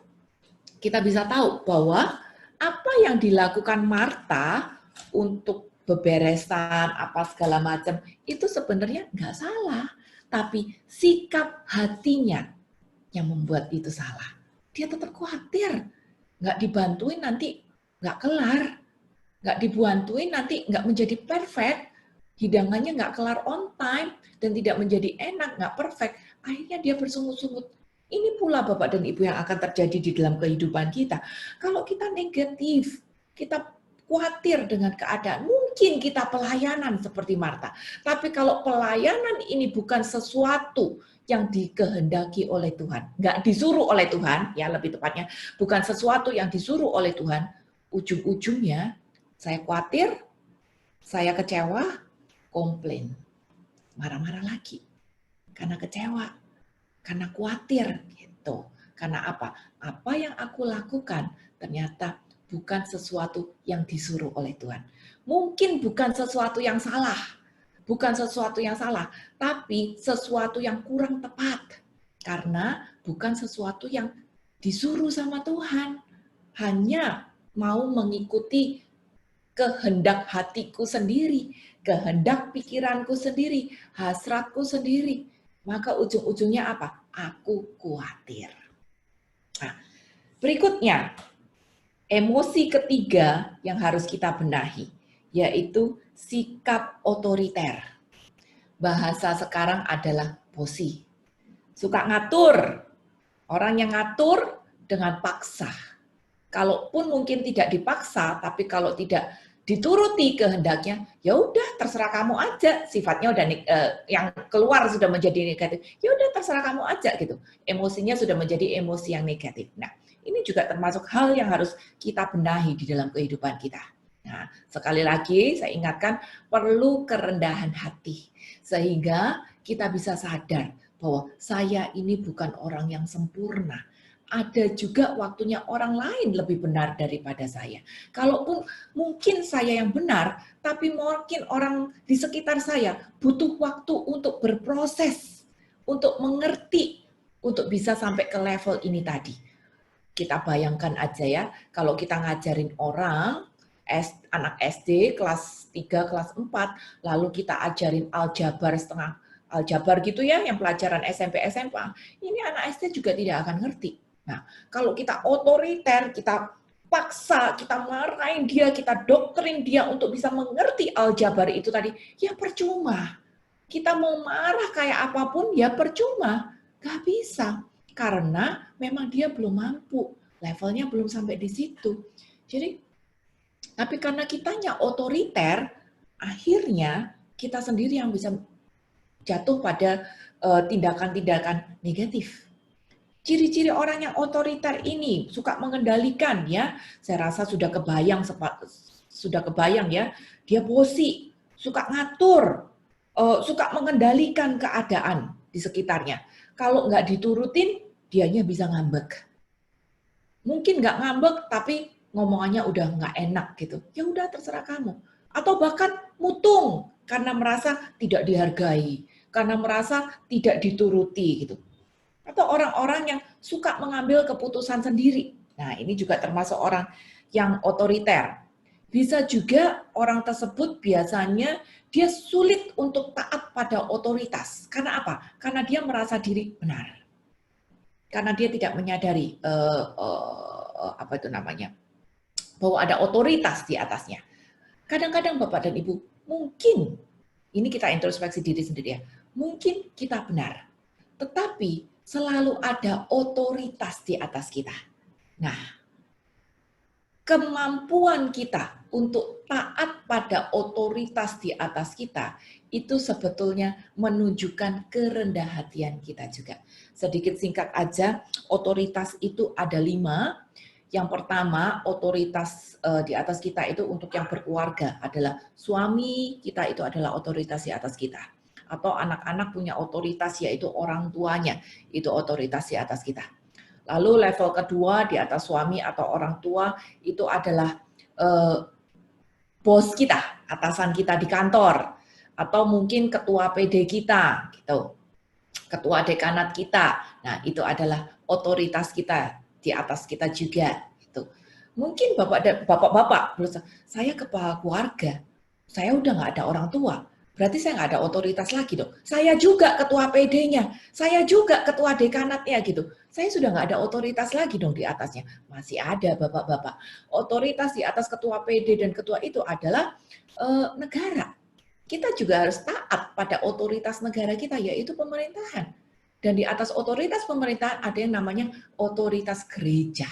kita bisa tahu bahwa apa yang dilakukan Marta untuk beberesan apa segala macam itu sebenarnya nggak salah, tapi sikap hatinya yang membuat itu salah. Dia tetap khawatir, nggak dibantuin nanti nggak kelar, nggak dibantuin nanti nggak menjadi perfect, hidangannya nggak kelar on time dan tidak menjadi enak, nggak perfect. Akhirnya dia bersungut-sungut. Ini pula Bapak dan Ibu yang akan terjadi di dalam kehidupan kita. Kalau kita negatif, kita khawatir dengan keadaan, mungkin kita pelayanan seperti Marta. Tapi kalau pelayanan ini bukan sesuatu yang dikehendaki oleh Tuhan, nggak disuruh oleh Tuhan, ya lebih tepatnya, bukan sesuatu yang disuruh oleh Tuhan, ujung-ujungnya saya khawatir, saya kecewa, komplain, marah-marah lagi, karena kecewa. Karena khawatir gitu. Karena apa? Apa yang aku lakukan ternyata bukan sesuatu yang disuruh oleh Tuhan. Mungkin bukan sesuatu yang salah, tapi sesuatu yang kurang tepat. Karena bukan sesuatu yang disuruh sama Tuhan. Hanya mau mengikuti kehendak hatiku sendiri, kehendak pikiranku sendiri, hasratku sendiri. Maka ujung-ujungnya apa? Aku khawatir. Nah, berikutnya, emosi ketiga yang harus kita benahi, yaitu sikap otoriter. Bahasa sekarang adalah bosi. Suka ngatur. Orang yang ngatur dengan paksa. Kalaupun mungkin tidak dipaksa, tapi kalau tidak dituruti kehendaknya, ya udah terserah kamu aja. Sifatnya udah yang keluar sudah menjadi negatif. Ya udah terserah kamu aja gitu. Emosinya sudah menjadi emosi yang negatif. Nah, ini juga termasuk hal yang harus kita benahi di dalam kehidupan kita. Nah, sekali lagi saya ingatkan perlu kerendahan hati sehingga kita bisa sadar bahwa saya ini bukan orang yang sempurna. Ada juga waktunya orang lain lebih benar daripada saya. Kalaupun mungkin saya yang benar, tapi mungkin orang di sekitar saya butuh waktu untuk berproses, untuk mengerti, untuk bisa sampai ke level ini tadi. Kita bayangkan aja ya, kalau kita ngajarin orang, anak SD kelas 3, kelas 4, lalu kita ajarin aljabar gitu ya, yang pelajaran SMP, SMA, ini anak SD juga tidak akan ngerti. Nah, kalau kita otoriter, kita paksa, kita marahin dia, kita doktrin dia untuk bisa mengerti aljabar itu tadi, ya percuma. Kita mau marah kayak apapun, ya percuma. Gak bisa. Karena memang dia belum mampu. Levelnya belum sampai di situ. Jadi, tapi karena kitanya otoriter, akhirnya kita sendiri yang bisa jatuh pada tindakan-tindakan negatif. Ciri-ciri orang yang otoriter ini suka mengendalikan ya. Saya rasa sudah kebayang ya. Dia bosi, suka ngatur, suka mengendalikan keadaan di sekitarnya. Kalau nggak diturutin, dianya bisa ngambek. Mungkin nggak ngambek, tapi ngomongannya udah nggak enak gitu. Ya udah terserah kamu. Atau bahkan mutung karena merasa tidak dihargai, karena merasa tidak dituruti gitu. Atau orang-orang yang suka mengambil keputusan sendiri. Nah, ini juga termasuk orang yang otoriter. Bisa juga orang tersebut biasanya dia sulit untuk taat pada otoritas. Karena apa? Karena dia merasa diri benar. Karena dia tidak menyadari bahwa ada otoritas di atasnya. Kadang-kadang Bapak dan Ibu, mungkin ini kita introspeksi diri sendiri ya. Mungkin kita benar. Tetapi selalu ada otoritas di atas kita. Nah, kemampuan kita untuk taat pada otoritas di atas kita itu sebetulnya menunjukkan kerendahan hatian kita juga. Sedikit singkat aja, otoritas itu ada 5. Yang pertama, otoritas di atas kita itu untuk yang berkeluarga adalah suami kita itu adalah otoritas di atas kita. Atau anak-anak punya otoritas yaitu orang tuanya, itu otoritas di atas kita. Lalu level kedua di atas suami atau orang tua itu adalah bos kita, atasan kita di kantor, atau mungkin ketua PD kita, gitu, ketua dekanat kita. Nah, itu adalah otoritas kita di atas kita juga. Gitu. Mungkin bapak-bapak, saya kepala keluarga, saya udah nggak ada orang tua. Berarti saya nggak ada otoritas lagi dong. Saya juga ketua PD-nya, saya juga ketua dekanatnya gitu. Saya sudah nggak ada otoritas lagi dong di atasnya. Masih ada bapak-bapak. Otoritas di atas ketua PD dan ketua itu adalah negara. Kita juga harus taat pada otoritas negara kita, yaitu pemerintahan. Dan di atas otoritas pemerintahan ada yang namanya otoritas gereja.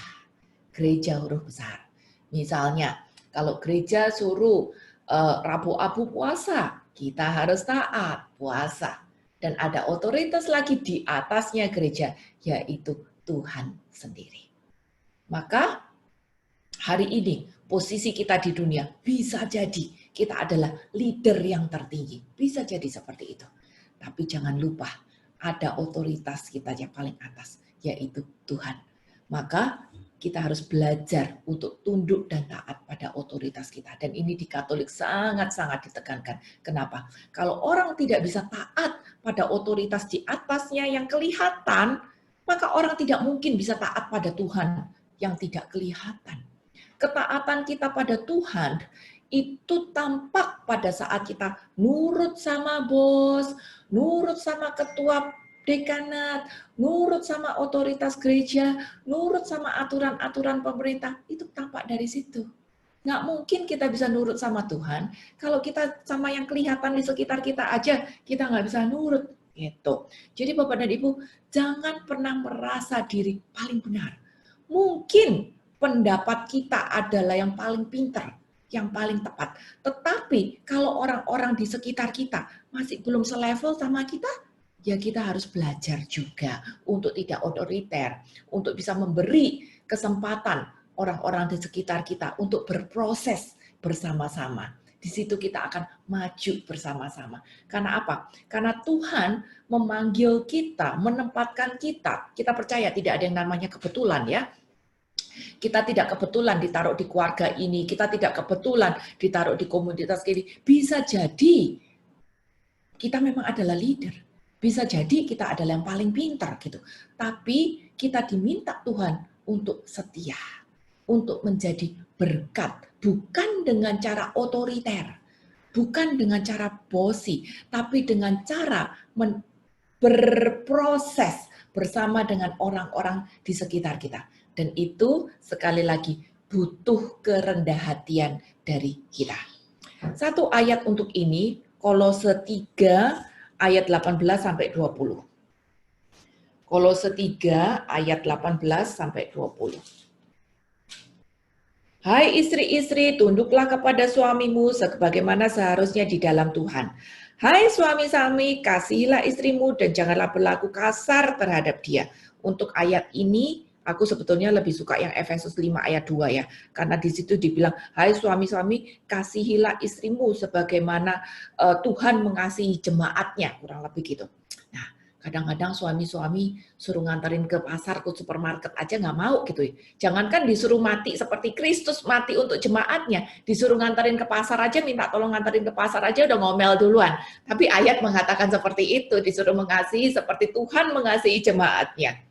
Gereja huruf besar. Misalnya, kalau gereja suruh Rabu-Abu puasa, kita harus taat puasa. Dan ada otoritas lagi di atasnya gereja, yaitu Tuhan sendiri. Maka hari ini posisi kita di dunia bisa jadi kita adalah leader yang tertinggi. Bisa jadi seperti itu. Tapi jangan lupa ada otoritas kita yang paling atas, yaitu Tuhan. Maka kita harus belajar untuk tunduk dan taat pada otoritas kita. Dan ini di Katolik sangat-sangat ditekankan. Kenapa? Kalau orang tidak bisa taat pada otoritas di atasnya yang kelihatan, maka orang tidak mungkin bisa taat pada Tuhan yang tidak kelihatan. Ketaatan kita pada Tuhan itu tampak pada saat kita nurut sama bos, nurut sama ketua dekanat, nurut sama otoritas gereja, nurut sama aturan-aturan pemerintah, itu tampak dari situ. Nggak mungkin kita bisa nurut sama Tuhan kalau kita sama yang kelihatan di sekitar kita aja kita nggak bisa nurut. Gitu. Jadi Bapak dan Ibu, jangan pernah merasa diri paling benar. Mungkin pendapat kita adalah yang paling pintar, yang paling tepat. Tetapi kalau orang-orang di sekitar kita masih belum selevel sama kita, ya kita harus belajar juga untuk tidak otoriter, untuk bisa memberi kesempatan orang-orang di sekitar kita untuk berproses bersama-sama. Di situ kita akan maju bersama-sama. Karena apa? Karena Tuhan memanggil kita, menempatkan kita. Kita percaya tidak ada yang namanya kebetulan ya. Kita tidak kebetulan ditaruh di keluarga ini, kita tidak kebetulan ditaruh di komunitas ini. Bisa jadi kita memang adalah leader. Bisa jadi kita adalah yang paling pintar gitu. Tapi kita diminta Tuhan untuk setia, untuk menjadi berkat, bukan dengan cara otoriter, bukan dengan cara bosi, tapi dengan cara berproses bersama dengan orang-orang di sekitar kita. Dan itu sekali lagi butuh kerendah hatian dari kita. Satu ayat untuk ini, Kolose 3 ayat 18 sampai 20. Kolose 3 ayat 18 sampai 20. Hai istri-istri, tunduklah kepada suamimu sebagaimana seharusnya di dalam Tuhan. Hai suami-suami, kasihilah istrimu dan janganlah berlaku kasar terhadap dia. Untuk ayat ini, aku sebetulnya lebih suka yang Efesus 5 ayat 2 ya. Karena di situ dibilang, hai suami-suami, kasihilah istrimu sebagaimana Tuhan mengasihi jemaatnya, kurang lebih gitu. Nah, kadang-kadang suami-suami suruh nganterin ke pasar, ke supermarket aja nggak mau gitu. Jangankan disuruh mati seperti Kristus mati untuk jemaatnya, disuruh nganterin ke pasar aja, minta tolong nganterin ke pasar aja udah ngomel duluan. Tapi ayat mengatakan seperti itu, disuruh mengasihi seperti Tuhan mengasihi jemaatnya.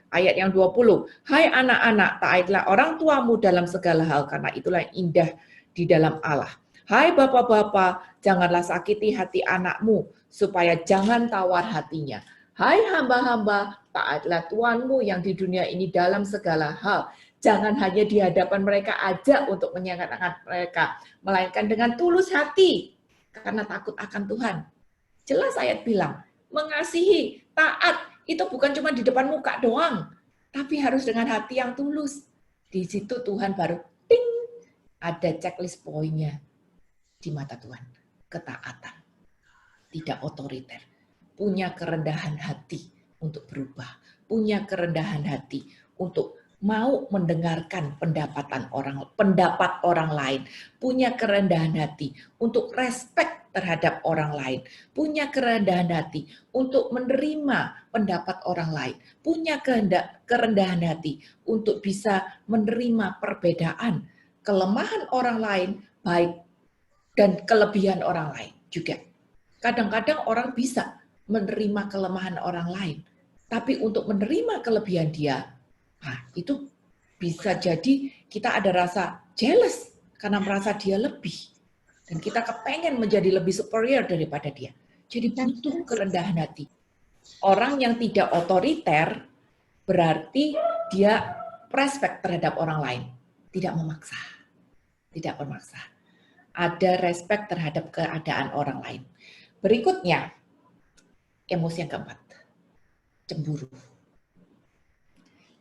Ayat yang 20, hai anak-anak, taatlah orang tuamu dalam segala hal, karena itulah yang indah di dalam Allah. Hai bapak-bapak, janganlah sakiti hati anakmu, supaya jangan tawar hatinya. Hai hamba-hamba, taatlah Tuanmu yang di dunia ini dalam segala hal. Jangan hanya di hadapan mereka aja untuk menyenangkan mereka, melainkan dengan tulus hati, karena takut akan Tuhan. Jelas ayat bilang, mengasihi, taat, itu bukan cuma di depan muka doang, tapi harus dengan hati yang tulus. Di situ Tuhan baru, ting, ada checklist poinnya di mata Tuhan. Ketaatan, tidak otoriter, punya kerendahan hati untuk berubah, punya kerendahan hati untuk mau mendengarkan pendapat orang lain, punya kerendahan hati untuk respect terhadap orang lain, punya kerendahan hati untuk menerima pendapat orang lain, punya kerendahan hati untuk bisa menerima perbedaan, kelemahan orang lain, baik dan kelebihan orang lain juga. Kadang-kadang orang bisa menerima kelemahan orang lain, tapi untuk menerima kelebihan dia, nah itu bisa jadi kita ada rasa jealous karena merasa dia lebih. Dan kita kepengen menjadi lebih superior daripada dia. Jadi butuh kerendahan hati. Orang yang tidak otoriter berarti dia respect terhadap orang lain. Tidak memaksa. Tidak memaksa. Ada respect terhadap keadaan orang lain. Berikutnya, emosi yang keempat. Cemburu.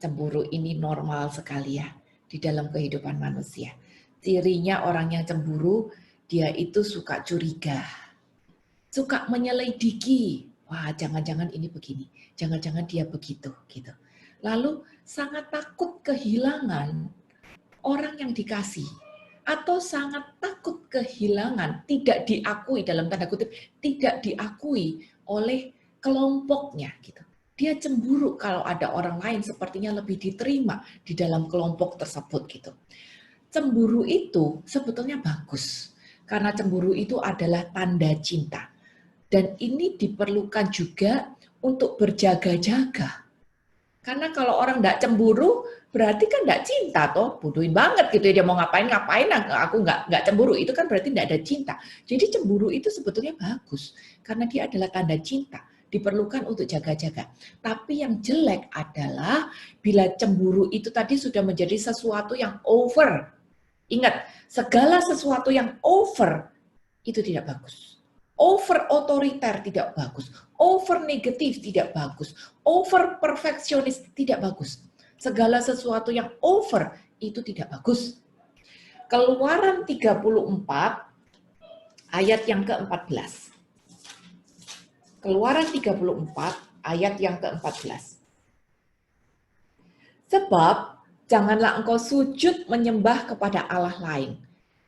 Cemburu ini normal sekali ya di dalam kehidupan manusia. Cirinya orang yang cemburu, dia itu suka curiga, suka menyelidiki. Wah, jangan-jangan ini begini, jangan-jangan dia begitu, gitu. Lalu sangat takut kehilangan orang yang dikasih, atau sangat takut kehilangan, tidak diakui dalam tanda kutip, tidak diakui oleh kelompoknya, gitu. Dia cemburu kalau ada orang lain sepertinya lebih diterima di dalam kelompok tersebut gitu. Cemburu itu sebetulnya bagus, karena cemburu itu adalah tanda cinta. Dan ini diperlukan juga untuk berjaga-jaga. Karena kalau orang tidak cemburu, berarti kan tidak cinta toh, bodohin banget gitu ya, dia mau ngapain, aku nggak cemburu, itu kan berarti tidak ada cinta. Jadi cemburu itu sebetulnya bagus, karena dia adalah tanda cinta, diperlukan untuk jaga-jaga. Tapi yang jelek adalah bila cemburu itu tadi sudah menjadi sesuatu yang over. Ingat, segala sesuatu yang over itu tidak bagus. Over otoriter tidak bagus. Over negatif tidak bagus. Over perfeksionis tidak bagus. Segala sesuatu yang over itu tidak bagus. Keluaran 34 ayat yang ke-14. Keluaran 34 ayat yang ke-14. Sebab janganlah engkau sujud menyembah kepada Allah lain.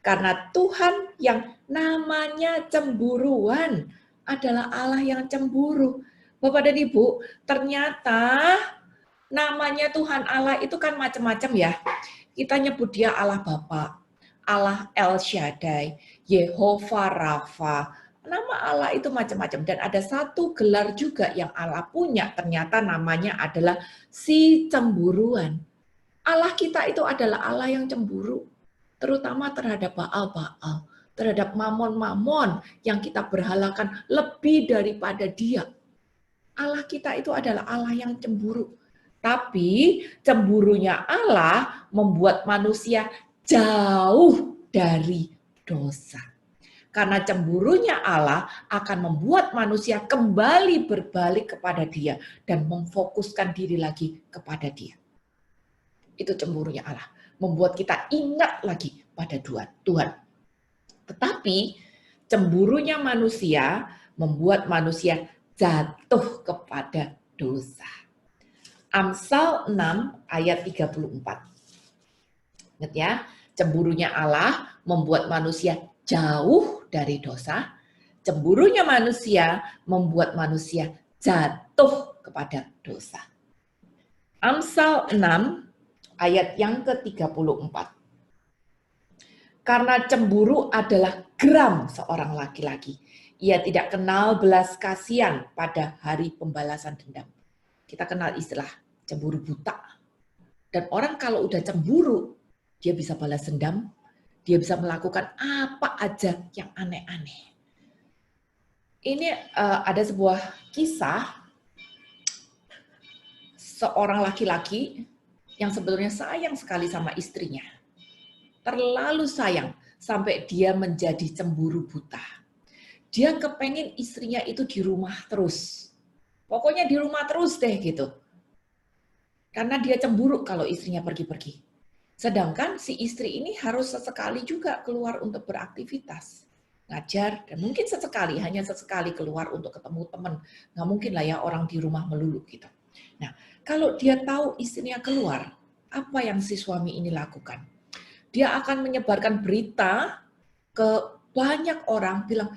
Karena Tuhan yang namanya cemburuan adalah Allah yang cemburu. Bapak dan Ibu, ternyata namanya Tuhan Allah itu kan macam-macam ya. Kita nyebut dia Allah Bapa, Allah El Shaddai, Yehovah Rafa. Nama Allah itu macam-macam. Dan ada satu gelar juga yang Allah punya, ternyata namanya adalah si cemburuan. Allah kita itu adalah Allah yang cemburu, terutama terhadap Baal-Baal, terhadap Mamon-Mamon yang kita berhalakan lebih daripada dia. Allah kita itu adalah Allah yang cemburu. Tapi cemburunya Allah membuat manusia jauh dari dosa. Karena cemburunya Allah akan membuat manusia kembali berbalik kepada dia dan memfokuskan diri lagi kepada dia. Itu cemburunya Allah. Membuat kita ingat lagi pada Tuhan. Tetapi cemburunya manusia membuat manusia jatuh kepada dosa. Amsal 6 ayat 34. Ingat ya, cemburunya Allah membuat manusia jauh dari dosa. Cemburunya manusia membuat manusia jatuh kepada dosa. Amsal 6 ayat yang ke-34. Karena cemburu adalah geram seorang laki-laki. Ia tidak kenal belas kasihan pada hari pembalasan dendam. Kita kenal istilah cemburu buta. Dan orang kalau udah cemburu, dia bisa balas dendam, dia bisa melakukan apa aja yang aneh-aneh. Ini ada sebuah kisah seorang laki-laki yang sebetulnya sayang sekali sama istrinya. Terlalu sayang sampai dia menjadi cemburu buta. Dia kepengen istrinya itu di rumah terus. Pokoknya di rumah terus deh gitu. Karena dia cemburu kalau istrinya pergi-pergi. Sedangkan si istri ini harus sesekali juga keluar untuk beraktivitas. Ngajar, dan mungkin sesekali, hanya sesekali keluar untuk ketemu teman. Nggak mungkin lah ya orang di rumah melulu gitu. Nah, kalau dia tahu istrinya keluar, apa yang si suami ini lakukan? Dia akan menyebarkan berita ke banyak orang, bilang,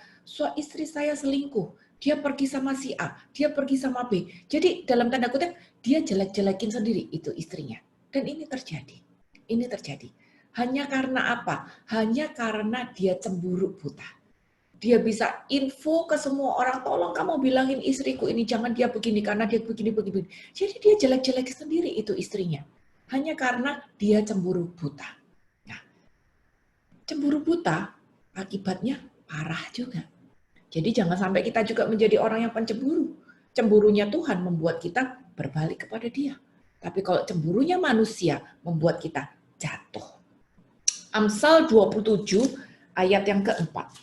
istri saya selingkuh, dia pergi sama si A, dia pergi sama B. Jadi dalam tanda kutip, dia jelek-jelekin sendiri itu istrinya. Dan ini terjadi. Ini terjadi. Hanya karena apa? Hanya karena dia cemburu buta. Dia bisa info ke semua orang, tolong kamu bilangin istriku ini, jangan dia begini, karena dia begini. Jadi dia jelek-jelek sendiri itu istrinya. Hanya karena dia cemburu buta. Nah, cemburu buta akibatnya parah juga. Jadi jangan sampai kita juga menjadi orang yang pencemburu. Cemburunya Tuhan membuat kita berbalik kepada dia. Tapi kalau cemburunya manusia membuat kita jatuh. Amsal 27 ayat yang keempat.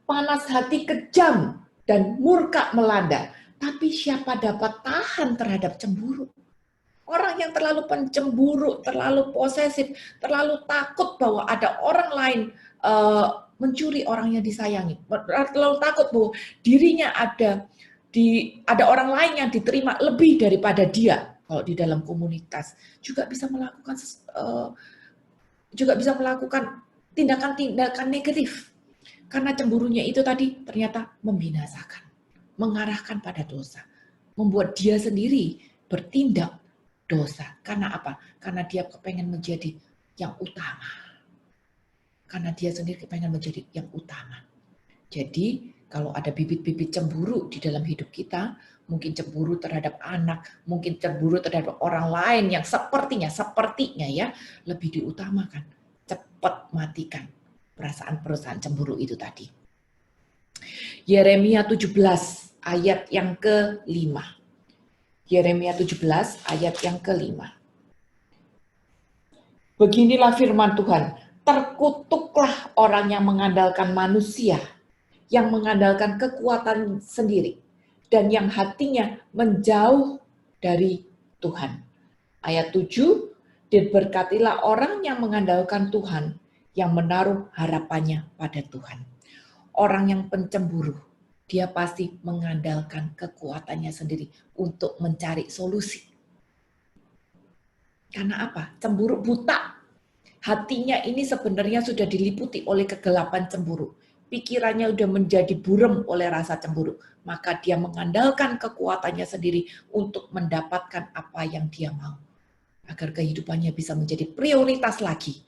Panas hati kejam dan murka melanda, tapi siapa dapat tahan terhadap cemburu? Orang yang terlalu pencemburu, terlalu posesif, terlalu takut bahwa ada orang lain mencuri orang yang disayangi, terlalu takut bahwa dirinya ada orang lain yang diterima lebih daripada dia. Kalau di dalam komunitas juga bisa melakukan tindakan-tindakan negatif. Karena cemburunya itu tadi ternyata membinasakan, mengarahkan pada dosa. membuat dia sendiri bertindak dosa. Karena apa? Karena dia kepengen menjadi yang utama. Karena dia sendiri kepengen menjadi yang utama. Jadi kalau ada bibit-bibit cemburu di dalam hidup kita, mungkin cemburu terhadap anak, mungkin cemburu terhadap orang lain yang sepertinya ya lebih diutamakan. Cepat matikan perasaan cemburu itu tadi. Yeremia 17 ayat yang ke-5. Yeremia 17 ayat yang ke-5. Beginilah firman Tuhan, terkutuklah orang yang mengandalkan manusia, yang mengandalkan kekuatan sendiri, dan yang hatinya menjauh dari Tuhan. Ayat 7, diberkatilah orang yang mengandalkan Tuhan, yang menaruh harapannya pada Tuhan. Orang yang pencemburu, dia pasti mengandalkan kekuatannya sendiri untuk mencari solusi. Karena apa? Cemburu buta. Hatinya ini sebenarnya sudah diliputi oleh kegelapan cemburu. Pikirannya sudah menjadi buram oleh rasa cemburu. Maka dia mengandalkan kekuatannya sendiri untuk mendapatkan apa yang dia mau. Agar kehidupannya bisa menjadi prioritas lagi.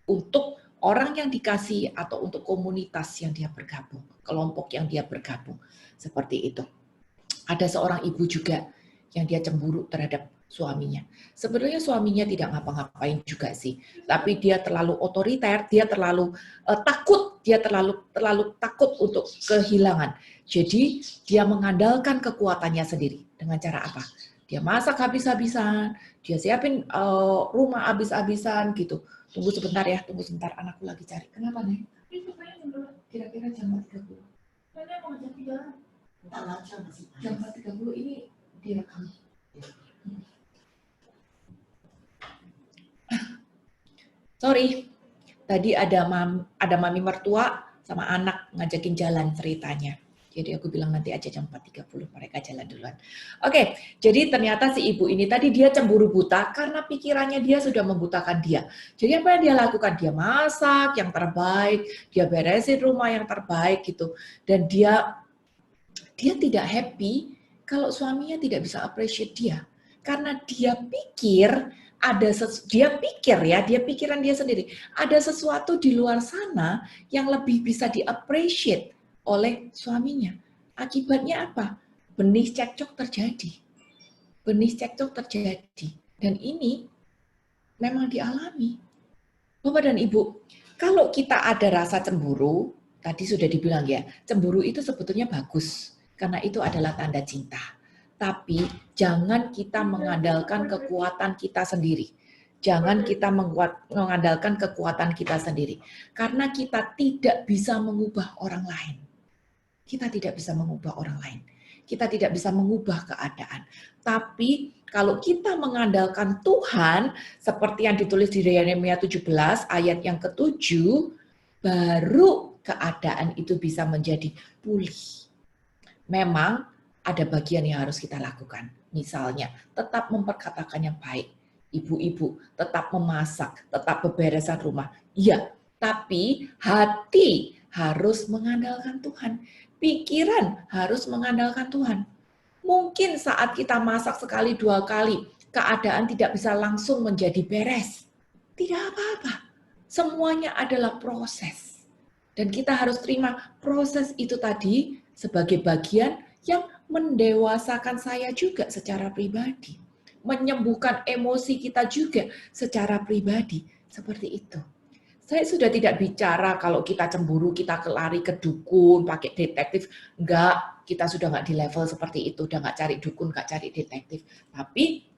Untuk orang yang dikasihi atau untuk komunitas yang dia bergabung. Kelompok yang dia bergabung. Seperti itu. Ada seorang ibu juga yang dia cemburu terhadap suaminya. Sebenarnya suaminya tidak ngapa-ngapain juga sih, tapi dia terlalu otoriter, dia terlalu takut, dia terlalu takut untuk kehilangan. Jadi dia mengandalkan kekuatannya sendiri. Dengan cara apa? Dia masak habis-habisan, dia siapin rumah habis-habisan gitu. Tunggu sebentar ya, tunggu sebentar, anakku lagi cari. Kenapa nih? Kira-kira jam 4.30. Karena mau jam 3. Jam 4.30 ini direkam. Sorry, tadi ada mami mertua sama anak ngajakin jalan ceritanya. Jadi aku bilang nanti aja jam 4.30 mereka jalan duluan. Oke, jadi ternyata si ibu ini tadi dia cemburu buta karena pikirannya dia sudah membutakan dia. Jadi apa yang dia lakukan? Dia masak yang terbaik, dia beresin rumah yang terbaik gitu. Dan dia tidak happy kalau suaminya tidak bisa appreciate dia. Karena dia pikir dia pikiran dia sendiri, ada sesuatu di luar sana yang lebih bisa di-appreciate oleh suaminya. Akibatnya apa? Benih cekcok terjadi. Dan ini memang dialami. Bapak dan Ibu, kalau kita ada rasa cemburu, tadi sudah dibilang ya, cemburu itu sebetulnya bagus, karena itu adalah tanda cinta. Tapi jangan kita mengandalkan kekuatan kita sendiri. Jangan kita mengandalkan kekuatan kita sendiri. Karena kita tidak bisa mengubah orang lain. Kita tidak bisa mengubah orang lain. Kita tidak bisa mengubah keadaan. Tapi kalau kita mengandalkan Tuhan, seperti yang ditulis di Yeremia 17 ayat yang ke-7, baru keadaan itu bisa menjadi pulih. Memang ada bagian yang harus kita lakukan. Misalnya, tetap memperkatakan yang baik. Ibu-ibu, tetap memasak, tetap beberesan rumah. Iya, tapi hati harus mengandalkan Tuhan. Pikiran harus mengandalkan Tuhan. Mungkin saat kita masak sekali, 2 kali, keadaan tidak bisa langsung menjadi beres. Tidak apa-apa. Semuanya adalah proses. Dan kita harus terima proses itu tadi sebagai bagian yang mendewasakan saya juga secara pribadi. Menyembuhkan emosi kita juga secara pribadi. Seperti itu. Saya sudah tidak bicara kalau kita cemburu, kita lari ke dukun, pakai detektif. Enggak, kita sudah enggak di level seperti itu. Udah enggak cari dukun, enggak cari detektif. Tapi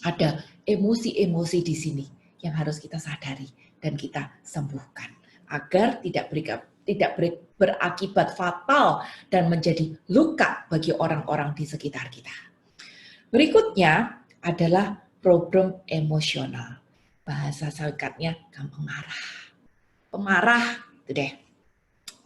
ada emosi-emosi di sini yang harus kita sadari dan kita sembuhkan. Agar tidak berakibat fatal dan menjadi luka bagi orang-orang di sekitar kita. Berikutnya adalah problem emosional. Bahasa singkatnya gampang marah. Pemarah, itu deh.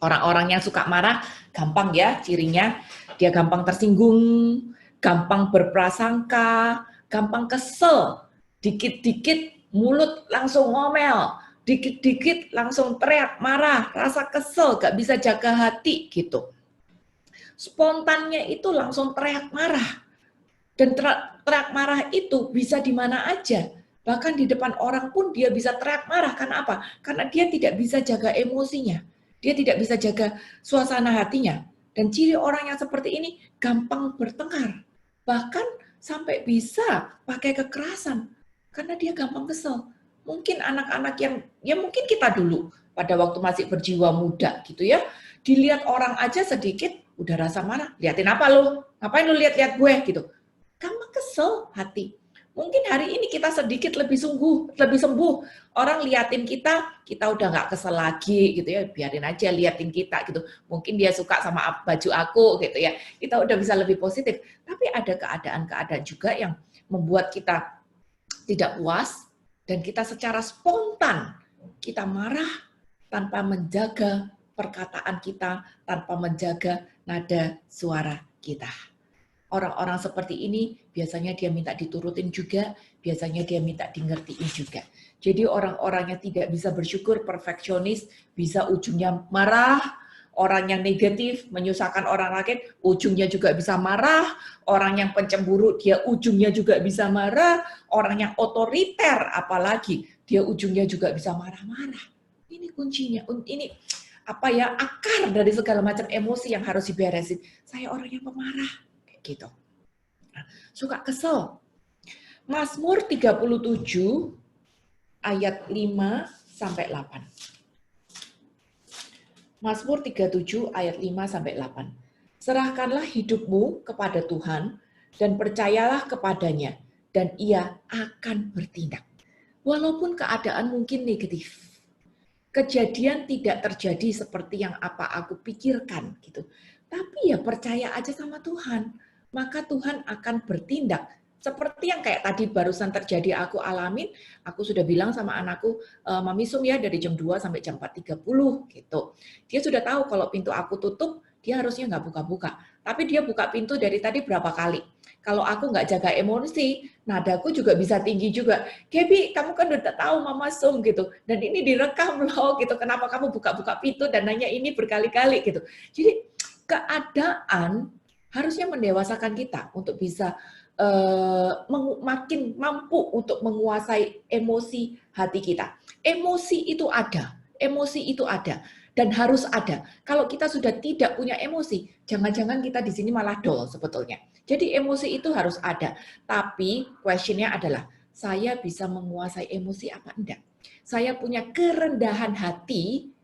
Orang-orang yang suka marah gampang ya cirinya. Dia gampang tersinggung, gampang berprasangka, gampang kesel. Dikit-dikit mulut langsung ngomel. Dikit-dikit langsung teriak, marah, rasa kesel, gak bisa jaga hati gitu. Spontannya itu langsung teriak marah. Dan teriak marah itu bisa di mana aja. Bahkan di depan orang pun dia bisa teriak marah. Karena apa? Karena dia tidak bisa jaga emosinya. Dia tidak bisa jaga suasana hatinya. Dan ciri orang yang seperti ini gampang bertengkar. Bahkan sampai bisa pakai kekerasan. Karena dia gampang kesel. Mungkin anak-anak yang, ya mungkin kita dulu pada waktu masih berjiwa muda gitu ya. Dilihat orang aja sedikit, udah rasa marah. Liatin apa lu? Ngapain lu lihat-lihat gue? Gitu. Gampang kesel hati. Mungkin hari ini kita sedikit lebih sembuh. Orang liatin kita udah nggak kesel lagi gitu ya, biarin aja liatin kita gitu. Mungkin dia suka sama baju aku gitu ya, kita udah bisa lebih positif. Tapi ada keadaan-keadaan juga yang membuat kita tidak puas dan kita secara spontan kita marah tanpa menjaga perkataan kita, tanpa menjaga nada suara kita. Orang-orang seperti ini biasanya dia minta diturutin juga, biasanya dia minta dingertiin juga. Jadi orang-orang yang tidak bisa bersyukur, perfeksionis, bisa ujungnya marah. Orang yang negatif, menyusahkan orang lain, ujungnya juga bisa marah. Orang yang pencemburu, dia ujungnya juga bisa marah. Orang yang otoriter, apalagi, dia ujungnya juga bisa marah-marah. Ini kuncinya, ini apa ya, akar dari segala macam emosi yang harus diberesin. Saya orang yang pemarah. Gitu. Suka kesel. Mazmur 37 ayat 5 sampai 8. Mazmur 37 ayat 5 sampai 8. Serahkanlah hidupmu kepada Tuhan dan percayalah kepadanya dan Ia akan bertindak. Walaupun keadaan mungkin negatif. Kejadian tidak terjadi seperti yang apa aku pikirkan gitu. Tapi ya percaya aja sama Tuhan. Maka Tuhan akan bertindak. Seperti yang kayak tadi barusan terjadi aku alamin, aku sudah bilang sama anakku, Mami Sum ya dari jam 2 sampai jam 4.30 gitu. Dia sudah tahu kalau pintu aku tutup, dia harusnya nggak buka-buka. Tapi dia buka pintu dari tadi berapa kali. Kalau aku nggak jaga emosi, nadaku juga bisa tinggi juga. Gaby, kamu kan udah tahu Mama Sum gitu. Dan ini direkam loh gitu. Kenapa kamu buka-buka pintu dan nanya ini berkali-kali gitu. Jadi keadaan harusnya mendewasakan kita untuk bisa makin mampu untuk menguasai emosi hati kita. Emosi itu ada dan harus ada. Kalau kita sudah tidak punya emosi, jangan-jangan kita di sini malah dull sebetulnya. Jadi emosi itu harus ada. Tapi questionnya adalah, saya bisa menguasai emosi apa enggak? Saya punya kerendahan hati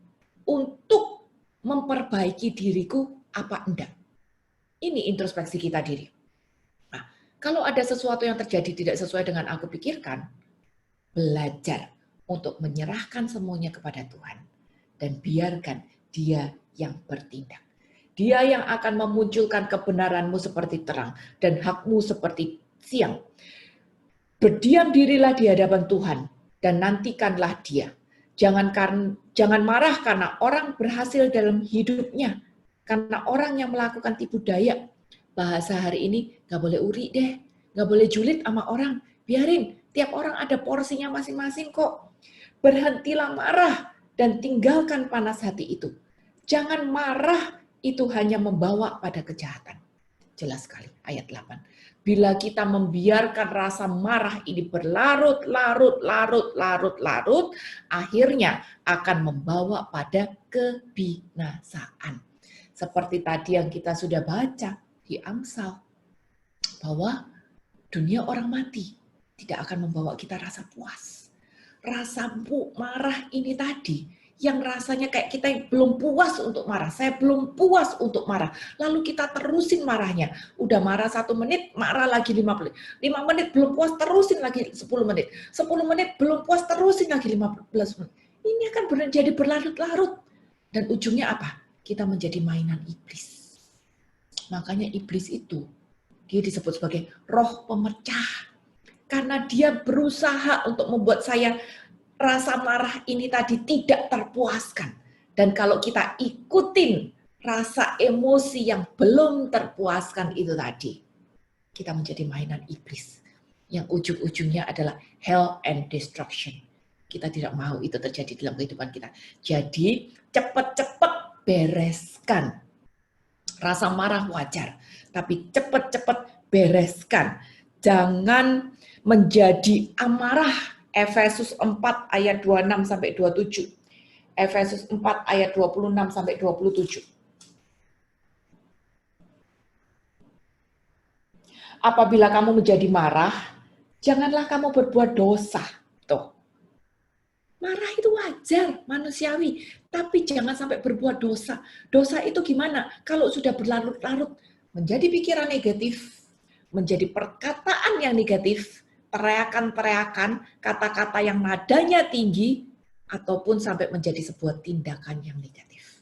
untuk memperbaiki diriku apa enggak? Ini introspeksi kita diri. Nah, kalau ada sesuatu yang terjadi tidak sesuai dengan aku pikirkan, belajar untuk menyerahkan semuanya kepada Tuhan. Dan biarkan Dia yang bertindak. Dia yang akan memunculkan kebenaranmu seperti terang dan hakmu seperti siang. Berdiam dirilah di hadapan Tuhan dan nantikanlah Dia. Jangan marah karena orang berhasil dalam hidupnya. Karena orang yang melakukan tipu daya, bahasa hari ini nggak boleh uri deh, nggak boleh julid sama orang. Biarin, tiap orang ada porsinya masing-masing kok. Berhentilah marah dan tinggalkan panas hati itu. Jangan marah, itu hanya membawa pada kejahatan. Jelas sekali, ayat 8. Bila kita membiarkan rasa marah ini berlarut-larut, akhirnya akan membawa pada kebinasaan. Seperti tadi yang kita sudah baca di Amsal, bahwa dunia orang mati tidak akan membawa kita rasa puas. Rasa marah ini tadi, yang rasanya kayak kita belum puas untuk marah, saya belum puas untuk marah, lalu kita terusin marahnya, udah marah 1 menit, marah lagi 5 menit, 5 menit belum puas, terusin lagi 10 menit, 10 menit belum puas, terusin lagi 15 menit. Ini akan jadi berlarut-larut, dan ujungnya apa? Kita menjadi mainan iblis. Makanya iblis itu, dia disebut sebagai roh pemecah. Karena dia berusaha untuk membuat saya rasa marah ini tadi tidak terpuaskan. Dan kalau kita ikutin rasa emosi yang belum terpuaskan itu tadi, kita menjadi mainan iblis. Yang ujung-ujungnya adalah hell and destruction. Kita tidak mau itu terjadi dalam kehidupan kita. Jadi cepat-cepat bereskan. Rasa marah wajar, tapi cepat-cepat bereskan. Jangan menjadi amarah. Efesus 4 ayat 26 sampai 27. Efesus 4 ayat 26 sampai 27. Apabila kamu menjadi marah, janganlah kamu berbuat dosa. Tuh. Marah itu wajar, manusiawi, tapi jangan sampai berbuat dosa. Dosa itu gimana? Kalau sudah berlarut-larut menjadi pikiran negatif, menjadi perkataan yang negatif, teriakan-teriakan, kata-kata yang nadanya tinggi, ataupun sampai menjadi sebuah tindakan yang negatif.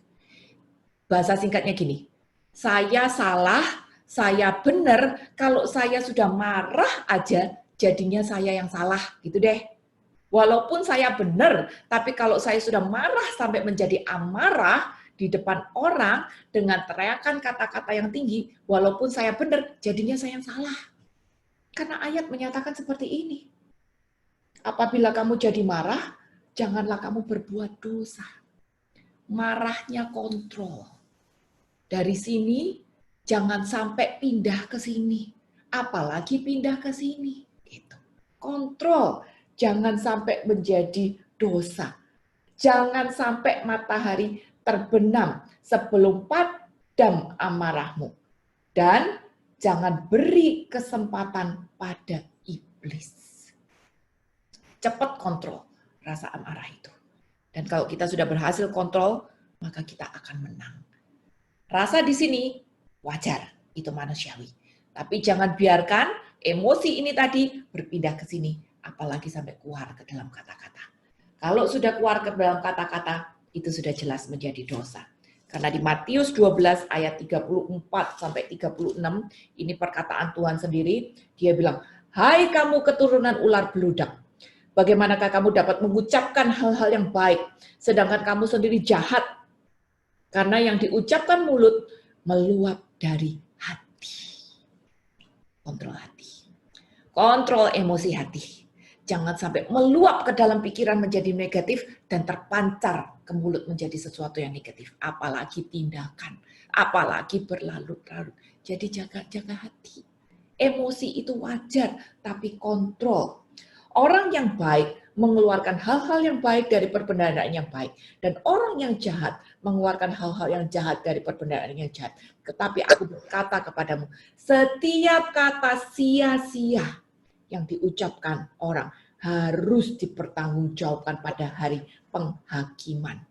Bahasa singkatnya gini, saya salah, saya benar, kalau saya sudah marah aja, jadinya saya yang salah, gitu deh. Walaupun saya benar, tapi kalau saya sudah marah sampai menjadi amarah di depan orang dengan teriakan kata-kata yang tinggi, walaupun saya benar, jadinya saya yang salah. Karena ayat menyatakan seperti ini. Apabila kamu jadi marah, janganlah kamu berbuat dosa. Marahnya kontrol. Dari sini, jangan sampai pindah ke sini. Apalagi pindah ke sini. Gitu. Kontrol. Jangan sampai menjadi dosa. Jangan sampai matahari terbenam sebelum padam amarahmu. Dan jangan beri kesempatan pada iblis. Cepat kontrol rasa amarah itu. Dan kalau kita sudah berhasil kontrol, maka kita akan menang. Rasa di sini wajar, itu manusiawi. Tapi jangan biarkan emosi ini tadi berpindah ke sini, apalagi sampai keluar ke dalam kata-kata. Kalau sudah keluar ke dalam kata-kata, itu sudah jelas menjadi dosa. Karena di Matius 12 ayat 34 sampai 36, ini perkataan Tuhan sendiri, dia bilang, "Hai kamu keturunan ular beludak, bagaimanakah kamu dapat mengucapkan hal-hal yang baik, sedangkan kamu sendiri jahat? Karena yang diucapkan mulut meluap dari hati." Kontrol hati. Kontrol emosi hati. Jangan sampai meluap ke dalam pikiran menjadi negatif dan terpancar ke mulut menjadi sesuatu yang negatif. Apalagi tindakan, apalagi berlarut-larut. Jadi jaga hati. Emosi itu wajar, tapi kontrol. Orang yang baik mengeluarkan hal-hal yang baik dari perbendaharaan yang baik. Dan orang yang jahat mengeluarkan hal-hal yang jahat dari perbendaharaan yang jahat. Tetapi aku berkata kepadamu, setiap kata sia-sia yang diucapkan orang harus dipertanggungjawabkan pada hari penghakiman.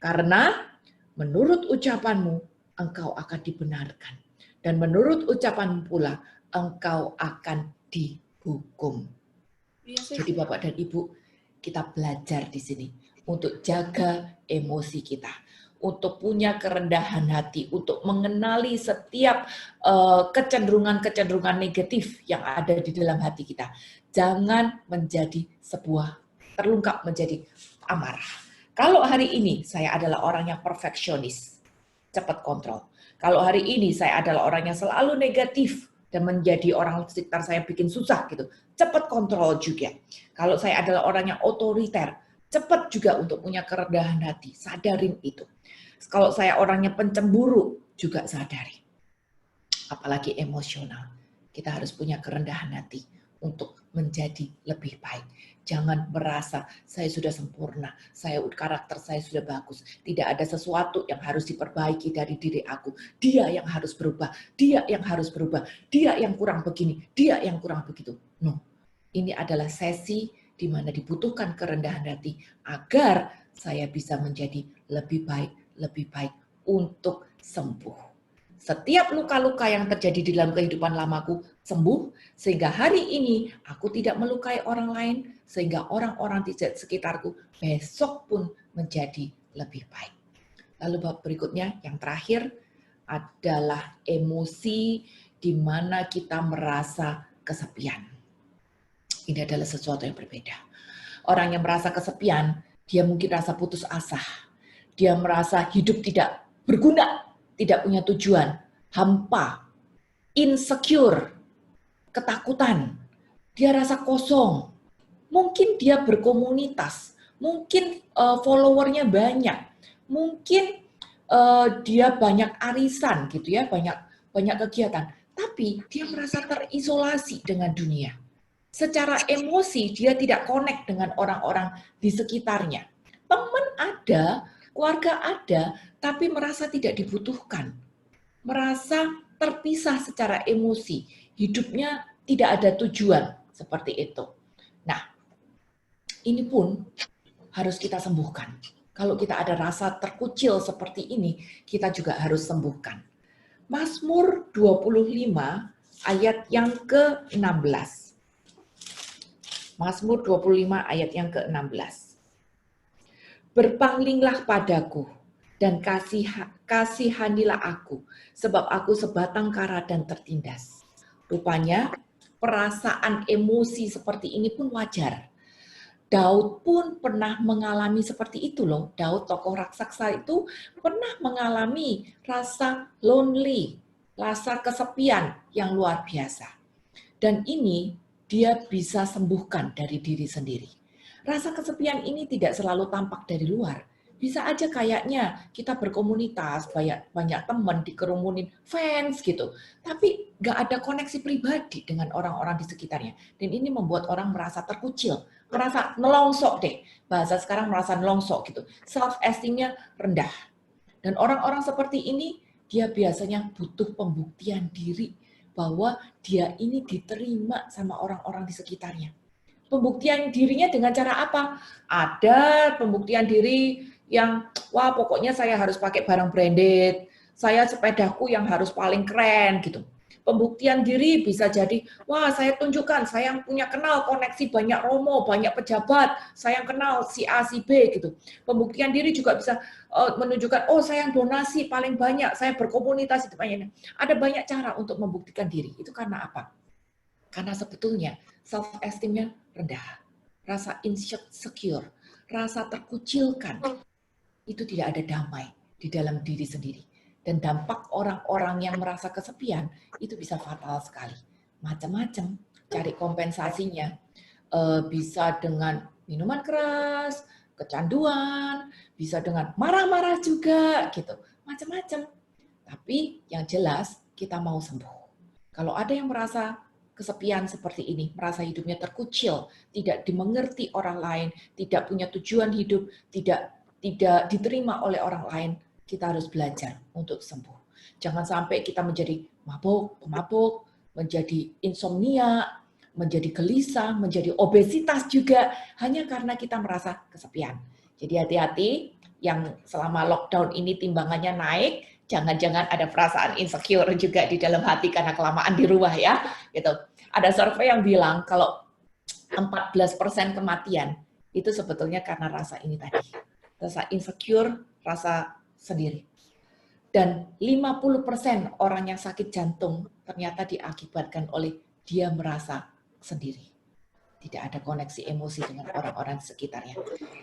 Karena menurut ucapanmu, engkau akan dibenarkan. Dan menurut ucapanmu pula, engkau akan dihukum. Jadi Bapak dan Ibu, kita belajar di sini untuk jaga emosi kita, untuk punya kerendahan hati, untuk mengenali setiap kecenderungan-kecenderungan negatif yang ada di dalam hati kita. Jangan menjadi terlungkap menjadi amarah. Kalau hari ini saya adalah orang yang perfeksionis, cepat kontrol. Kalau hari ini saya adalah orang yang selalu negatif dan menjadi orang sekitar saya bikin susah gitu, cepat kontrol juga. Kalau saya adalah orang yang otoriter, cepat juga untuk punya kerendahan hati, sadarin itu. Kalau saya orangnya pencemburu, juga sadari. Apalagi emosional, kita harus punya kerendahan hati untuk menjadi lebih baik. Jangan merasa saya sudah sempurna, karakter saya sudah bagus. Tidak ada sesuatu yang harus diperbaiki dari diri aku. Dia yang harus berubah, dia yang harus berubah, dia yang kurang begini, dia yang kurang begitu. No, ini adalah sesi di mana dibutuhkan kerendahan hati agar saya bisa menjadi lebih baik untuk sembuh. Setiap luka-luka yang terjadi di dalam kehidupan lamaku sembuh, sehingga hari ini aku tidak melukai orang lain, sehingga orang-orang di sekitarku besok pun menjadi lebih baik. Lalu bab berikutnya, yang terakhir adalah emosi di mana kita merasa kesepian. Ini adalah sesuatu yang berbeda. Orang yang merasa kesepian, dia mungkin rasa putus asa. Dia merasa hidup tidak berguna, tidak punya tujuan, hampa, insecure, ketakutan. Dia rasa kosong. Mungkin dia berkomunitas, mungkin followernya banyak, mungkin dia banyak arisan gitu ya, banyak kegiatan. tapi dia merasa terisolasi dengan dunia. Secara emosi dia tidak connect dengan orang-orang di sekitarnya. Teman ada, keluarga ada, tapi merasa tidak dibutuhkan. Merasa terpisah secara emosi. Hidupnya tidak ada tujuan seperti itu. Nah, ini pun harus kita sembuhkan. Kalau kita ada rasa terkucil seperti ini, kita juga harus sembuhkan. Mazmur 25 ayat yang ke-16. Mazmur 25 ayat yang ke-16. Berpanglinglah padaku dan kasihanilah aku, sebab aku sebatang kara dan tertindas. Rupanya perasaan emosi seperti ini pun wajar. Daud pun pernah mengalami seperti itu loh. Daud, tokoh raksasa itu pernah mengalami rasa lonely, rasa kesepian yang luar biasa. Dan ini dia bisa sembuhkan dari diri sendiri. Rasa kesepian ini tidak selalu tampak dari luar. Bisa aja kayaknya kita berkomunitas, banyak teman, dikerumunin fans gitu. Tapi nggak ada koneksi pribadi dengan orang-orang di sekitarnya. Dan ini membuat orang merasa terkucil, merasa nelongsok deh. Bahasa sekarang merasa nelongsok gitu. Self-esteem-nya rendah. Dan orang-orang seperti ini, dia biasanya butuh pembuktian diri bahwa dia ini diterima sama orang-orang di sekitarnya. Pembuktian dirinya dengan cara apa? Ada pembuktian diri yang, wah pokoknya saya harus pakai barang branded, saya sepedaku yang harus paling keren gitu. Pembuktian diri bisa jadi, wah saya tunjukkan, saya punya kenal koneksi banyak romo, banyak pejabat, saya kenal si A, si B gitu. Pembuktian diri juga bisa menunjukkan, oh saya yang donasi paling banyak, saya berkomunitas itu banyak. Ada banyak cara untuk membuktikan diri. Itu karena apa? Karena sebetulnya self-esteem-nya rendah, rasa insecure, rasa terkucilkan, itu tidak ada damai di dalam diri sendiri. Dan dampak orang-orang yang merasa kesepian itu bisa fatal sekali. Macam-macam cari kompensasinya. Bisa dengan minuman keras, kecanduan, bisa dengan marah-marah juga gitu. Macam-macam. Tapi yang jelas kita mau sembuh. Kalau ada yang merasa kesepian seperti ini, merasa hidupnya terkucil, tidak dimengerti orang lain, tidak punya tujuan hidup, tidak diterima oleh orang lain, kita harus belajar untuk sembuh. Jangan sampai kita menjadi mabuk, pemabuk, menjadi insomnia, menjadi gelisah, menjadi obesitas juga, hanya karena kita merasa kesepian. Jadi hati-hati, yang selama lockdown ini timbangannya naik, jangan-jangan ada perasaan insecure juga di dalam hati karena kelamaan di rumah ya. Gitu. Ada survei yang bilang kalau 14% kematian itu sebetulnya karena rasa ini tadi. Rasa insecure, rasa sendiri. Dan 50% orang yang sakit jantung ternyata diakibatkan oleh dia merasa sendiri. Tidak ada koneksi emosi dengan orang-orang di sekitarnya.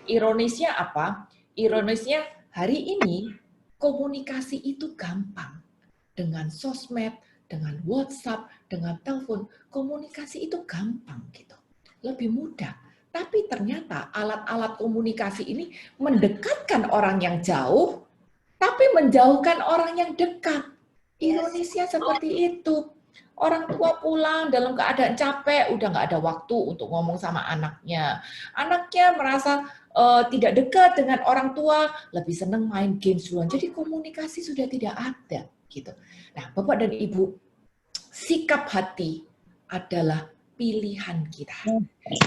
Ironisnya apa? Ironisnya hari ini komunikasi itu gampang. Dengan sosmed, dengan WhatsApp, dengan telepon, komunikasi itu gampang gitu. Lebih mudah. Tapi ternyata alat-alat komunikasi ini mendekatkan orang yang jauh, tapi menjauhkan orang yang dekat. Ironisnya seperti itu. Orang tua pulang dalam keadaan capek, udah nggak ada waktu untuk ngomong sama anaknya. Anaknya merasa tidak dekat dengan orang tua, lebih senang main games duluan. Jadi komunikasi sudah tidak ada. Gitu. Nah, Bapak dan Ibu, sikap hati adalah pilihan kita.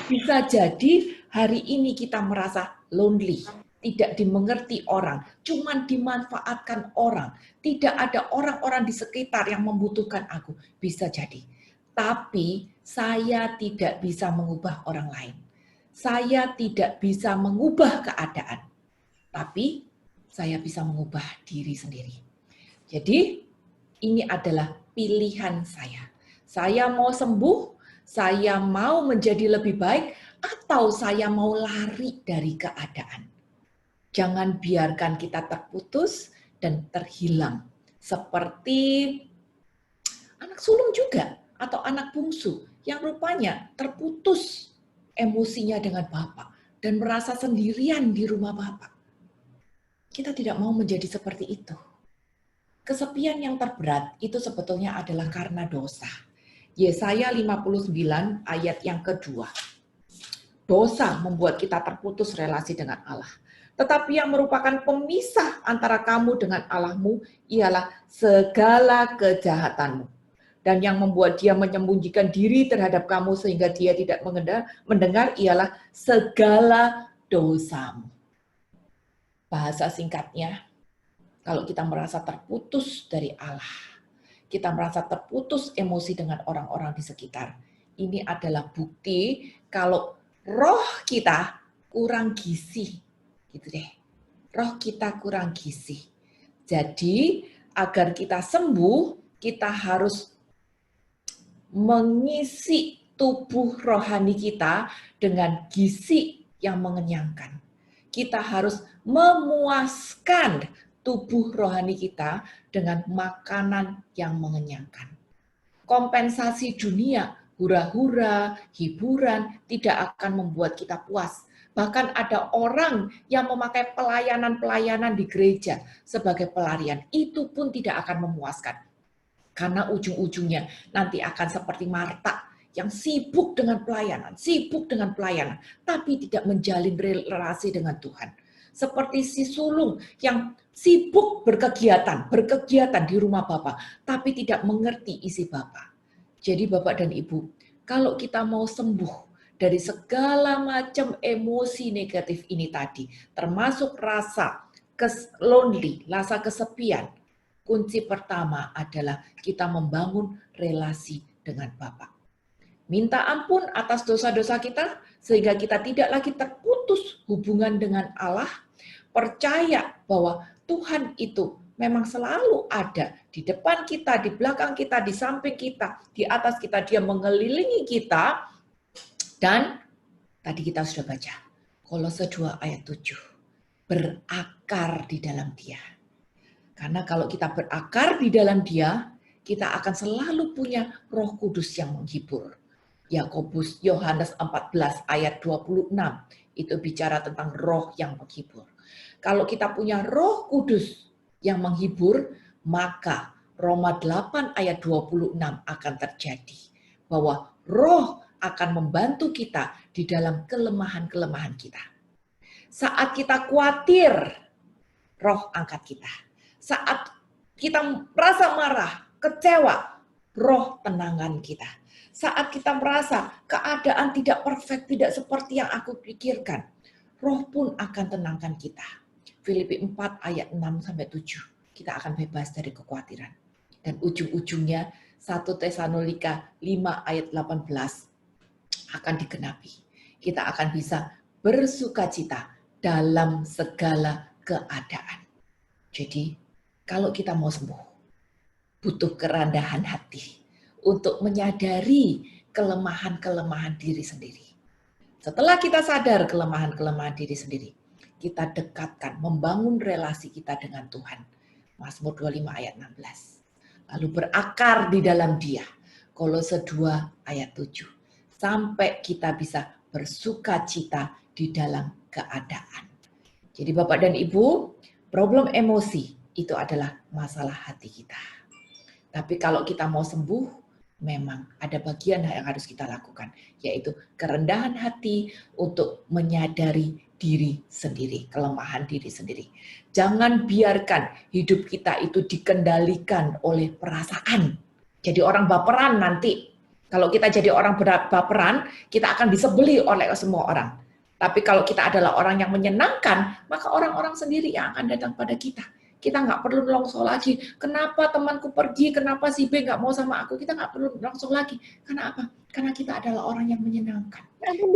Bisa jadi hari ini kita merasa lonely, tidak dimengerti orang, cuman dimanfaatkan orang, tidak ada orang-orang di sekitar yang membutuhkan aku. Bisa jadi. Tapi saya tidak bisa mengubah orang lain. Saya tidak bisa mengubah keadaan. Tapi saya bisa mengubah diri sendiri. Jadi ini adalah pilihan saya. Saya mau sembuh, saya mau menjadi lebih baik, atau saya mau lari dari keadaan. Jangan biarkan kita terputus dan terhilang. Seperti anak sulung juga, atau anak bungsu, yang rupanya terputus emosinya dengan bapak, dan merasa sendirian di rumah bapak. Kita tidak mau menjadi seperti itu. kesepian yang terberat itu sebetulnya adalah karena dosa. Yesaya 59 ayat yang kedua. Dosa membuat kita terputus relasi dengan Allah. Tetapi yang merupakan pemisah antara kamu dengan Allahmu ialah segala kejahatanmu. Dan yang membuat dia menyembunyikan diri terhadap kamu sehingga dia tidak mendengar ialah segala dosamu. Bahasa singkatnya, kalau kita merasa terputus dari Allah, kita merasa terputus emosi dengan orang-orang di sekitar, ini adalah bukti kalau roh kita kurang gizi, gitu deh. Roh kita kurang gizi. Jadi agar kita sembuh, kita harus mengisi tubuh rohani kita dengan gizi yang mengenyangkan. Kita harus memuaskan tubuh rohani kita dengan makanan yang mengenyangkan. Kompensasi dunia, hura-hura, hiburan tidak akan membuat kita puas. Bahkan ada orang yang memakai pelayanan-pelayanan di gereja sebagai pelarian. Itu pun tidak akan memuaskan. Karena ujung-ujungnya nanti akan seperti Marta yang sibuk dengan pelayanan, tapi tidak menjalin relasi dengan Tuhan. Seperti si sulung yang sibuk berkegiatan di rumah Bapa, tapi tidak mengerti isi Bapa. Jadi Bapak dan Ibu, kalau kita mau sembuh dari segala macam emosi negatif ini tadi, termasuk rasa lonely, rasa kesepian, kunci pertama adalah kita membangun relasi dengan Bapa. Minta ampun atas dosa-dosa kita, sehingga kita tidak lagi terputus hubungan dengan Allah. Percaya bahwa Tuhan itu memang selalu ada di depan kita, di belakang kita, di samping kita, di atas kita, dia mengelilingi kita. Dan tadi kita sudah baca, Kolose 2 ayat 7, berakar di dalam dia. Karena kalau kita berakar di dalam dia, kita akan selalu punya Roh Kudus yang menghibur. Yohanes 14 ayat 26 itu bicara tentang roh yang menghibur. Kalau kita punya Roh Kudus yang menghibur, maka Roma 8 ayat 26 akan terjadi. Bahwa roh akan membantu kita di dalam kelemahan-kelemahan kita. Saat kita khawatir, roh angkat kita. Saat kita merasa marah, kecewa, roh tenangkan kita. Saat kita merasa keadaan tidak perfect, tidak seperti yang aku pikirkan, roh pun akan tenangkan kita. Filipi 4 ayat 6-7, kita akan bebas dari kekhawatiran. Dan ujung-ujungnya 1 Tesalonika 5 ayat 18 akan digenapi. Kita akan bisa bersukacita dalam segala keadaan. Jadi, kalau kita mau sembuh, butuh kerendahan hati untuk menyadari kelemahan-kelemahan diri sendiri. Setelah kita sadar kelemahan-kelemahan diri sendiri, kita dekatkan, membangun relasi kita dengan Tuhan. Mazmur 25 ayat 16. Lalu berakar di dalam dia. Kolose 2 ayat 7. Sampai kita bisa bersukacita di dalam keadaan. Jadi Bapak dan Ibu, problem emosi itu adalah masalah hati kita. Tapi kalau kita mau sembuh, memang ada bagian yang harus kita lakukan, yaitu kerendahan hati untuk menyadari diri sendiri, kelemahan diri sendiri. Jangan biarkan hidup kita itu dikendalikan oleh perasaan. Jadi orang baperan nanti. Kalau kita jadi orang baperan, kita akan disebeli oleh semua orang. Tapi kalau kita adalah orang yang menyenangkan, maka orang-orang sendiri yang akan datang pada kita. Kita nggak perlu nelongso lagi. Kenapa temanku pergi? Kenapa si B nggak mau sama aku? Kita nggak perlu nelongso lagi. Karena apa? Karena kita adalah orang yang menyenangkan. Jadi,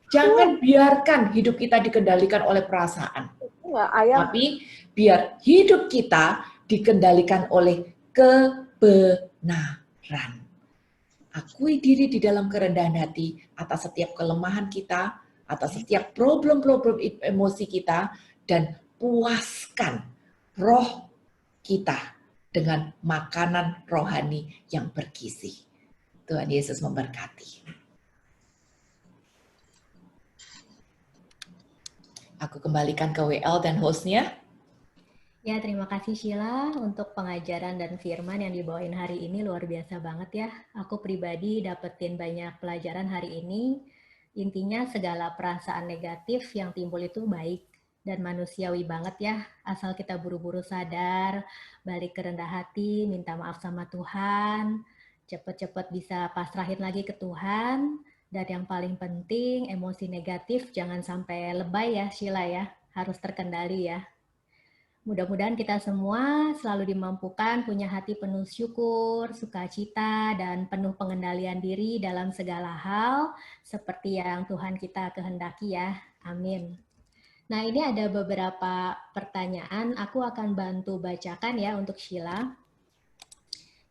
jangan biarkan hidup kita dikendalikan oleh perasaan. Tapi biar hidup kita dikendalikan oleh kebenaran. Akui diri di dalam kerendahan hati atas setiap kelemahan kita, atas setiap problem-problem emosi kita, dan puaskan roh kita dengan makanan rohani yang bergizi. Tuhan Yesus memberkati. Aku kembalikan ke WL dan hostnya. Ya, terima kasih Sheila untuk pengajaran dan firman yang dibawain hari ini luar biasa banget ya. Aku pribadi dapetin banyak pelajaran hari ini. Intinya segala perasaan negatif yang timbul itu baik dan manusiawi banget ya. Asal kita buru-buru sadar, balik ke rendah hati, minta maaf sama Tuhan, cepet-cepet bisa pasrahin lagi ke Tuhan. Dan yang paling penting, emosi negatif jangan sampai lebay ya Sheila ya. Harus terkendali ya. Mudah-mudahan kita semua selalu dimampukan punya hati penuh syukur, sukacita, dan penuh pengendalian diri dalam segala hal seperti yang Tuhan kita kehendaki ya. Amin. Nah, ini ada beberapa pertanyaan. Aku akan bantu bacakan ya untuk Sheila.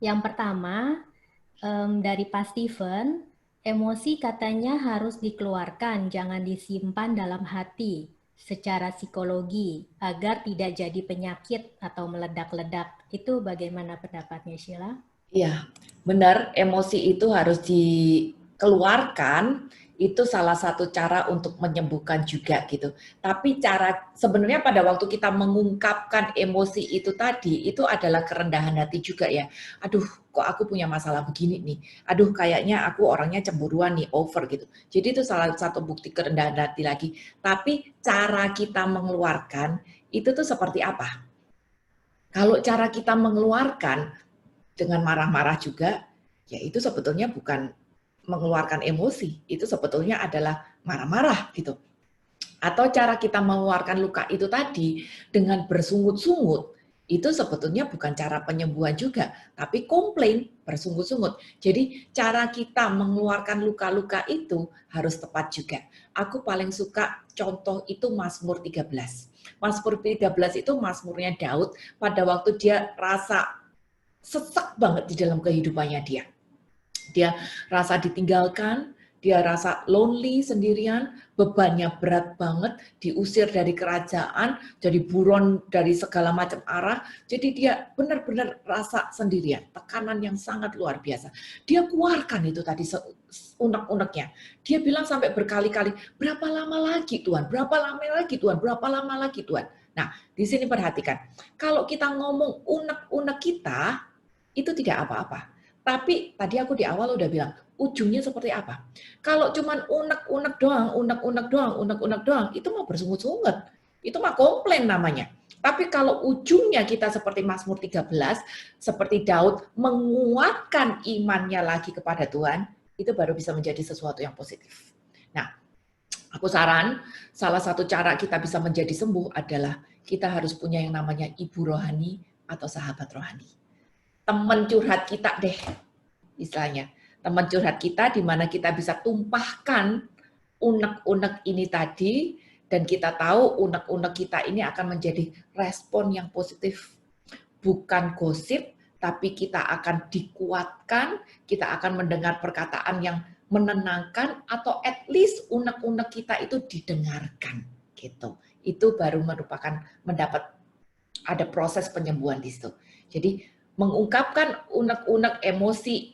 Yang pertama, dari Pak Steven, emosi katanya harus dikeluarkan, jangan disimpan dalam hati secara psikologi agar tidak jadi penyakit atau meledak-ledak. Itu bagaimana pendapatnya Sheila? Iya, benar, emosi itu harus dikeluarkan, itu salah satu cara untuk menyembuhkan juga gitu. Tapi cara sebenarnya pada waktu kita mengungkapkan emosi itu tadi, itu adalah kerendahan hati juga ya. Aduh, kok aku punya masalah begini nih. Aduh, kayaknya aku orangnya cemburuan nih, over gitu. Jadi itu salah satu bukti kerendahan hati lagi. Tapi cara kita mengeluarkan, itu tuh seperti apa? Kalau cara kita mengeluarkan dengan marah-marah juga, ya itu sebetulnya bukan mengeluarkan emosi, itu sebetulnya adalah marah-marah gitu. Atau cara kita mengeluarkan luka itu tadi dengan bersungut-sungut, itu sebetulnya bukan cara penyembuhan juga, tapi komplain, bersungut-sungut. Jadi cara kita mengeluarkan luka-luka itu harus tepat juga. Aku paling suka contoh itu Mazmur 13. Mazmur 13 itu Mazmurnya Daud pada waktu dia rasa sesak banget di dalam kehidupannya dia. Dia rasa ditinggalkan, dia rasa lonely sendirian, bebannya berat banget, diusir dari kerajaan, jadi buron dari segala macam arah. Jadi dia benar-benar rasa sendirian, tekanan yang sangat luar biasa. Dia keluarkan itu tadi unek-uneknya. Dia bilang sampai berkali-kali, berapa lama lagi Tuhan? Berapa lama lagi Tuhan? Berapa lama lagi Tuhan? Nah, di sini perhatikan. Kalau kita ngomong unek-unek kita, itu tidak apa-apa. Tapi tadi aku di awal udah bilang, ujungnya seperti apa? Kalau cuman unek-unek doang, unek-unek doang, unek-unek doang, itu mah bersungut-sungut. Itu mah komplain namanya. Tapi kalau ujungnya kita seperti Mazmur 13, seperti Daud menguatkan imannya lagi kepada Tuhan, itu baru bisa menjadi sesuatu yang positif. Nah, aku saran, salah satu cara kita bisa menjadi sembuh adalah kita harus punya yang namanya ibu rohani atau sahabat rohani. Teman curhat kita deh, istilahnya. Teman curhat kita di mana kita bisa tumpahkan unek-unek ini tadi, dan kita tahu unek-unek kita ini akan menjadi respon yang positif. Bukan gosip, tapi kita akan dikuatkan, kita akan mendengar perkataan yang menenangkan, atau at least unek-unek kita itu didengarkan. Gitu. Itu baru merupakan mendapat ada proses penyembuhan di situ. Jadi mengungkapkan unek-unek emosi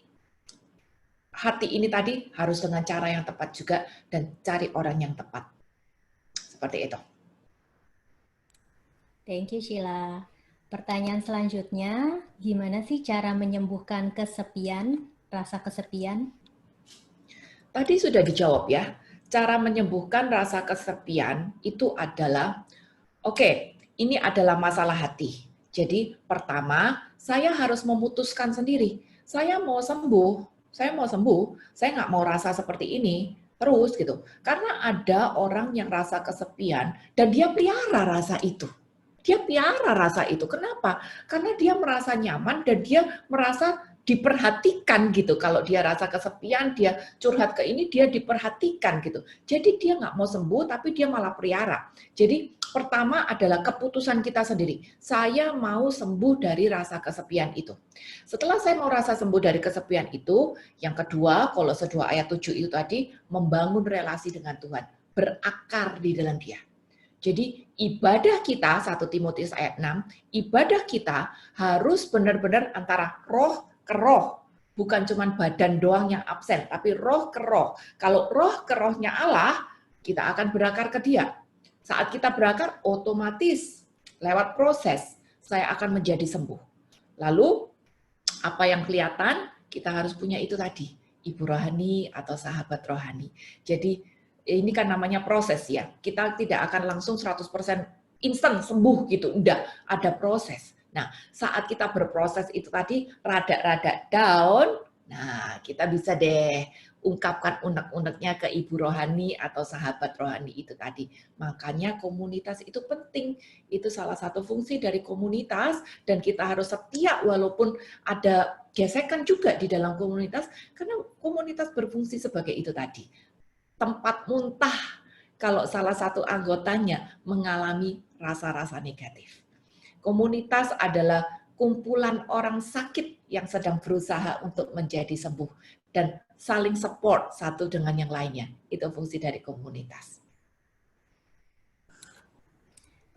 hati ini tadi harus dengan cara yang tepat juga dan cari orang yang tepat. Seperti itu. Thank you Sheila. Pertanyaan selanjutnya, gimana sih cara menyembuhkan kesepian, rasa kesepian? Tadi sudah dijawab ya. Cara menyembuhkan rasa kesepian itu adalah, oke, ini adalah masalah hati. Jadi pertama, saya harus memutuskan sendiri. Saya mau sembuh, saya nggak mau rasa seperti ini terus gitu. Karena ada orang yang rasa kesepian dan dia pelihara rasa itu. Dia pelihara rasa itu. Kenapa? Karena dia merasa nyaman dan dia merasa diperhatikan gitu. Kalau dia rasa kesepian, dia curhat ke ini, dia diperhatikan gitu. Jadi dia nggak mau sembuh, tapi dia malah pelihara. Jadi pertama adalah keputusan kita sendiri. Saya mau sembuh dari rasa kesepian itu. Setelah saya mau rasa sembuh dari kesepian itu, yang kedua, Kolose 2 ayat 7 itu tadi, membangun relasi dengan Tuhan. Berakar di dalam dia. Jadi ibadah kita, 1 Timotius ayat 6, ibadah kita harus benar-benar antara roh ke roh. Bukan cuma badan doang yang absen, tapi roh ke roh. Kalau roh ke rohnya Allah, kita akan berakar ke dia. Saat kita berakar, otomatis lewat proses, saya akan menjadi sembuh. Lalu apa yang kelihatan? Kita harus punya itu tadi, ibu rohani atau sahabat rohani. Jadi ini kan namanya proses ya. Kita tidak akan langsung 100% instan sembuh gitu. Enggak, ada proses. Nah, saat kita berproses itu tadi rada-rada down, nah kita bisa deh ungkapkan unek-uneknya ke ibu rohani atau sahabat rohani itu tadi. Makanya komunitas itu penting. Itu salah satu fungsi dari komunitas dan kita harus setia walaupun ada gesekan juga di dalam komunitas karena komunitas berfungsi sebagai itu tadi. Tempat muntah kalau salah satu anggotanya mengalami rasa-rasa negatif. Komunitas adalah kumpulan orang sakit yang sedang berusaha untuk menjadi sembuh dan saling support satu dengan yang lainnya. Itu fungsi dari komunitas.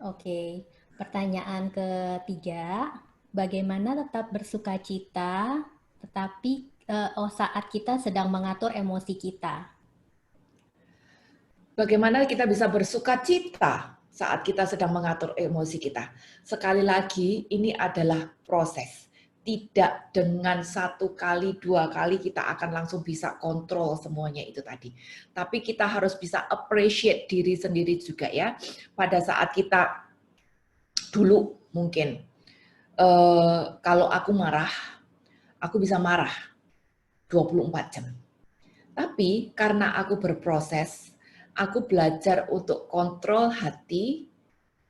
Oke, pertanyaan ketiga, bagaimana tetap bersuka cita tetapi saat kita sedang mengatur emosi kita? Bagaimana kita bisa bersuka cita saat kita sedang mengatur emosi kita? Sekali lagi, ini adalah proses. Tidak dengan 1 kali, 2 kali kita akan langsung bisa kontrol semuanya itu tadi. Tapi kita harus bisa appreciate diri sendiri juga ya. Pada saat kita dulu mungkin, kalau aku marah, aku bisa marah 24 jam. Tapi karena aku berproses, aku belajar untuk kontrol hati,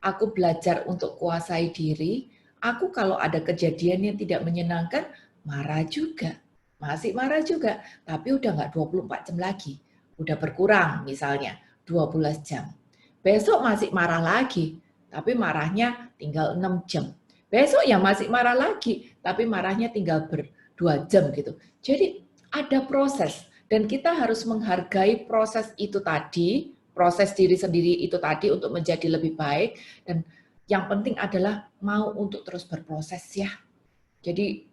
aku belajar untuk kuasai diri, aku kalau ada kejadian yang tidak menyenangkan, marah juga, masih marah juga, tapi udah nggak 24 jam lagi, udah berkurang misalnya 12 jam. Besok masih marah lagi, tapi marahnya tinggal 6 jam. Besok ya masih marah lagi, tapi marahnya tinggal 2 jam gitu. Jadi ada proses. Dan kita harus menghargai proses itu tadi, proses diri sendiri itu tadi untuk menjadi lebih baik. Dan yang penting adalah mau untuk terus berproses ya. Jadi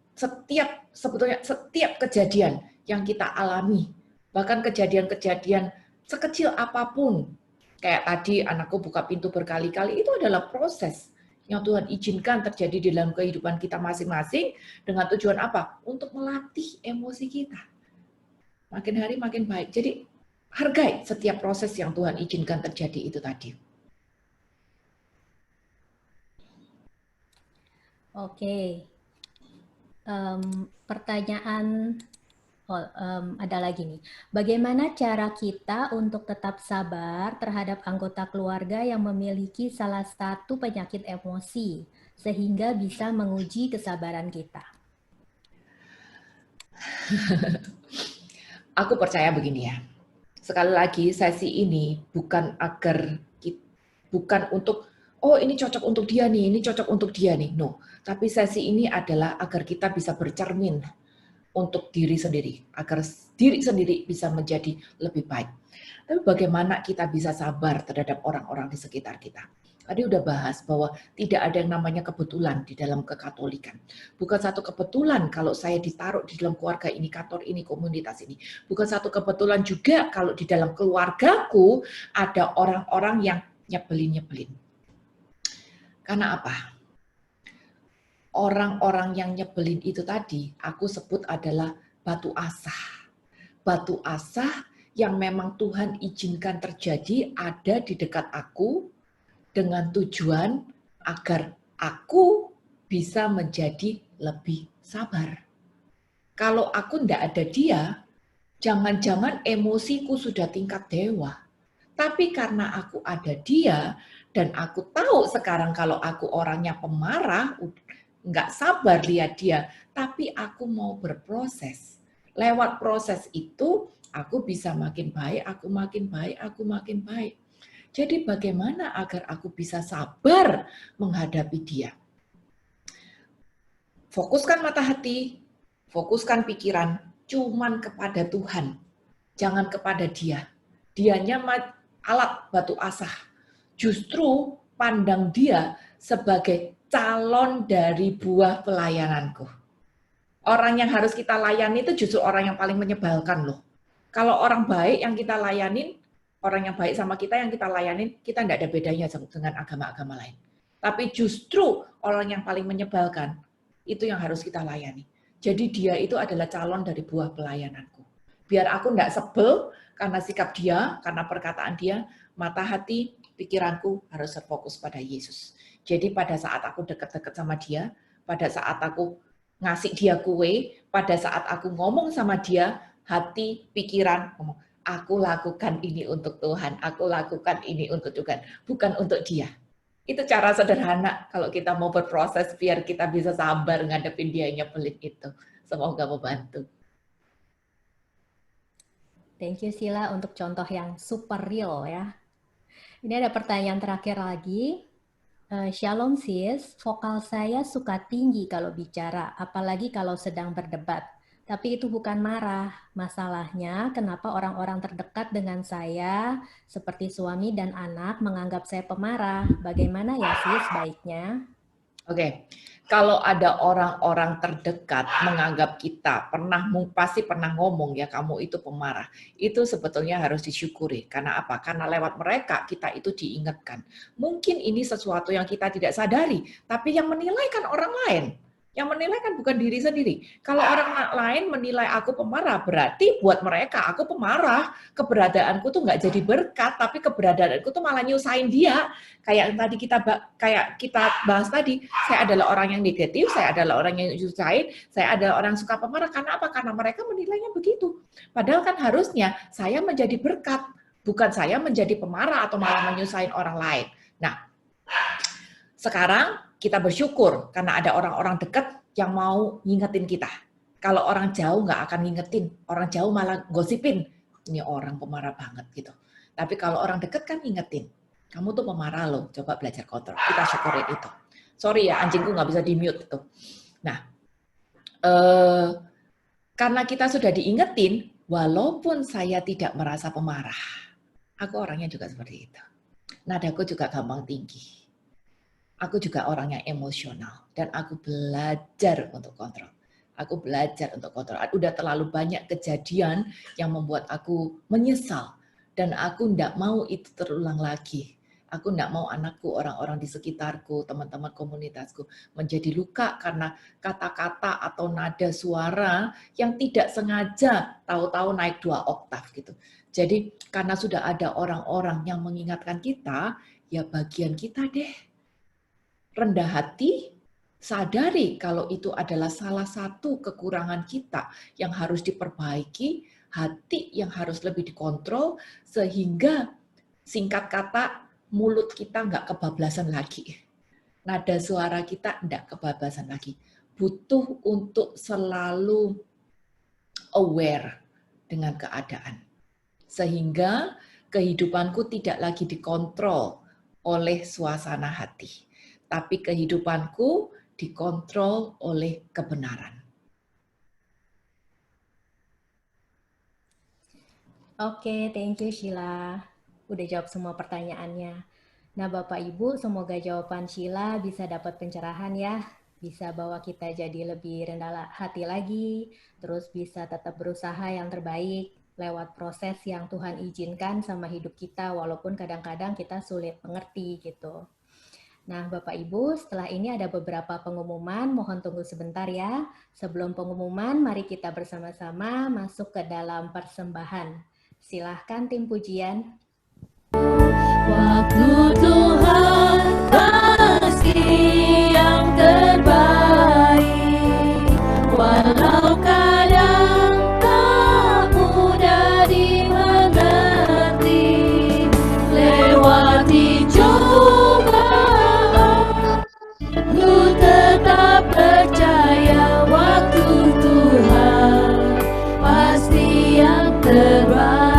sebetulnya setiap kejadian yang kita alami, bahkan kejadian-kejadian sekecil apapun, kayak tadi anakku buka pintu berkali-kali, itu adalah proses yang Tuhan izinkan terjadi di dalam kehidupan kita masing-masing dengan tujuan apa? Untuk melatih emosi kita. Makin hari makin baik. Jadi hargai setiap proses yang Tuhan izinkan terjadi itu tadi. Oke, pertanyaan ada lagi nih. Bagaimana cara kita untuk tetap sabar terhadap anggota keluarga yang memiliki salah satu penyakit emosi sehingga bisa menguji kesabaran kita? Aku percaya begini ya. Sekali lagi sesi ini bukan untuk oh ini cocok untuk dia nih, ini cocok untuk dia nih. No, tapi sesi ini adalah agar kita bisa bercermin untuk diri sendiri, agar diri sendiri bisa menjadi lebih baik. Tapi bagaimana kita bisa sabar terhadap orang-orang di sekitar kita? Tadi udah bahas bahwa tidak ada yang namanya kebetulan di dalam kekatolikan. Bukan satu kebetulan kalau saya ditaruh di dalam keluarga ini, kantor ini, komunitas ini. Bukan satu kebetulan juga kalau di dalam keluargaku ada orang-orang yang nyebelin-nyebelin. Karena apa? Orang-orang yang nyebelin itu tadi, aku sebut adalah batu asah. Batu asah yang memang Tuhan izinkan terjadi ada di dekat aku, dengan tujuan agar aku bisa menjadi lebih sabar. Kalau aku tidak ada dia, jangan-jangan emosiku sudah tingkat dewa. Tapi karena aku ada dia, dan aku tahu sekarang kalau aku orangnya pemarah, nggak sabar lihat dia, tapi aku mau berproses. Lewat proses itu, aku bisa makin baik, aku makin baik, aku makin baik. Jadi bagaimana agar aku bisa sabar menghadapi dia? Fokuskan mata hati, fokuskan pikiran, cuman kepada Tuhan. Jangan kepada dia. Dianya alat batu asah. Justru pandang dia sebagai calon dari buah pelayananku. Orang yang harus kita layani itu justru orang yang paling menyebalkan loh. Kalau orang baik yang kita layanin, orang yang baik sama kita yang kita layanin, kita tidak ada bedanya dengan agama-agama lain. Tapi justru orang yang paling menyebalkan, itu yang harus kita layani. Jadi dia itu adalah calon dari buah pelayananku. Biar aku enggak sebel karena sikap dia, karena perkataan dia, mata hati, pikiranku harus terfokus pada Yesus. Jadi pada saat aku dekat-dekat sama dia, pada saat aku ngasih dia kue, pada saat aku ngomong sama dia, hati, pikiran, ngomong, aku lakukan ini untuk Tuhan, aku lakukan ini untuk Tuhan, bukan untuk dia. Itu cara sederhana kalau kita mau berproses biar kita bisa sabar ngadepin dia yang nyebelin itu. Semoga membantu. Thank you Sheila untuk contoh yang super real ya. Ini ada pertanyaan terakhir lagi. Shalom sis, vokal saya suka tinggi kalau bicara, apalagi kalau sedang berdebat. Tapi itu bukan marah. Masalahnya kenapa orang-orang terdekat dengan saya, seperti suami dan anak, menganggap saya pemarah. Bagaimana ya sis baiknya? Oke, kalau ada orang-orang terdekat menganggap kita pasti pernah ngomong ya kamu itu pemarah, itu sebetulnya harus disyukuri. Karena apa? Karena lewat mereka kita itu diingatkan. Mungkin ini sesuatu yang kita tidak sadari, tapi yang menilai kan orang lain. Yang menilai kan bukan diri sendiri. Kalau orang lain menilai aku pemarah, berarti buat mereka aku pemarah. Keberadaanku tuh nggak jadi berkat, tapi keberadaanku tuh malah nyusahin dia. Kayak yang tadi kita bahas tadi, saya adalah orang yang negatif, saya adalah orang yang nyusahin, saya adalah orang yang suka pemarah. Karena apa? Karena mereka menilainya begitu. Padahal kan harusnya saya menjadi berkat, bukan saya menjadi pemarah atau malah menyusahin orang lain. Nah, sekarang kita bersyukur karena ada orang-orang dekat yang mau ngingetin kita. Kalau orang jauh nggak akan ngingetin, orang jauh malah gosipin, ini orang pemarah banget gitu. Tapi kalau orang dekat kan ngingetin, kamu tuh pemarah loh, coba belajar kontrol. Kita syukurin itu. Sorry ya, anjingku nggak bisa di-mute itu. Nah, karena kita sudah diingetin, walaupun saya tidak merasa pemarah, aku orangnya juga seperti itu. Nadaku juga gampang tinggi. Aku juga orang yang emosional dan aku belajar untuk kontrol. Aku belajar untuk kontrol. Udah terlalu banyak kejadian yang membuat aku menyesal dan aku tidak mau itu terulang lagi. Aku tidak mau anakku, orang-orang di sekitarku, teman-teman komunitasku menjadi luka karena kata-kata atau nada suara yang tidak sengaja tahu-tahu naik 2 oktav gitu. Jadi karena sudah ada orang-orang yang mengingatkan kita, ya bagian kita deh. Rendah hati, sadari kalau itu adalah salah satu kekurangan kita yang harus diperbaiki, hati yang harus lebih dikontrol, sehingga singkat kata mulut kita nggak kebablasan lagi. Nada suara kita nggak kebablasan lagi. Butuh untuk selalu aware dengan keadaan. Sehingga kehidupanku tidak lagi dikontrol oleh suasana hati. Tapi kehidupanku dikontrol oleh kebenaran. Oke, thank you Sheila. Udah jawab semua pertanyaannya. Nah Bapak Ibu, semoga jawaban Sheila bisa dapat pencerahan ya. Bisa bawa kita jadi lebih rendah hati lagi, terus bisa tetap berusaha yang terbaik lewat proses yang Tuhan izinkan sama hidup kita, walaupun kadang-kadang kita sulit mengerti gitu. Nah, Bapak Ibu, setelah ini ada beberapa pengumuman, mohon tunggu sebentar ya. Sebelum pengumuman, mari kita bersama-sama masuk ke dalam persembahan. Silahkan tim pujian. Waktu Tuhan pasti yang terbaik, walau kadang tak mudah dimengerti, lewati cobaan, ku tetap percaya waktu Tuhan pasti yang terbaik.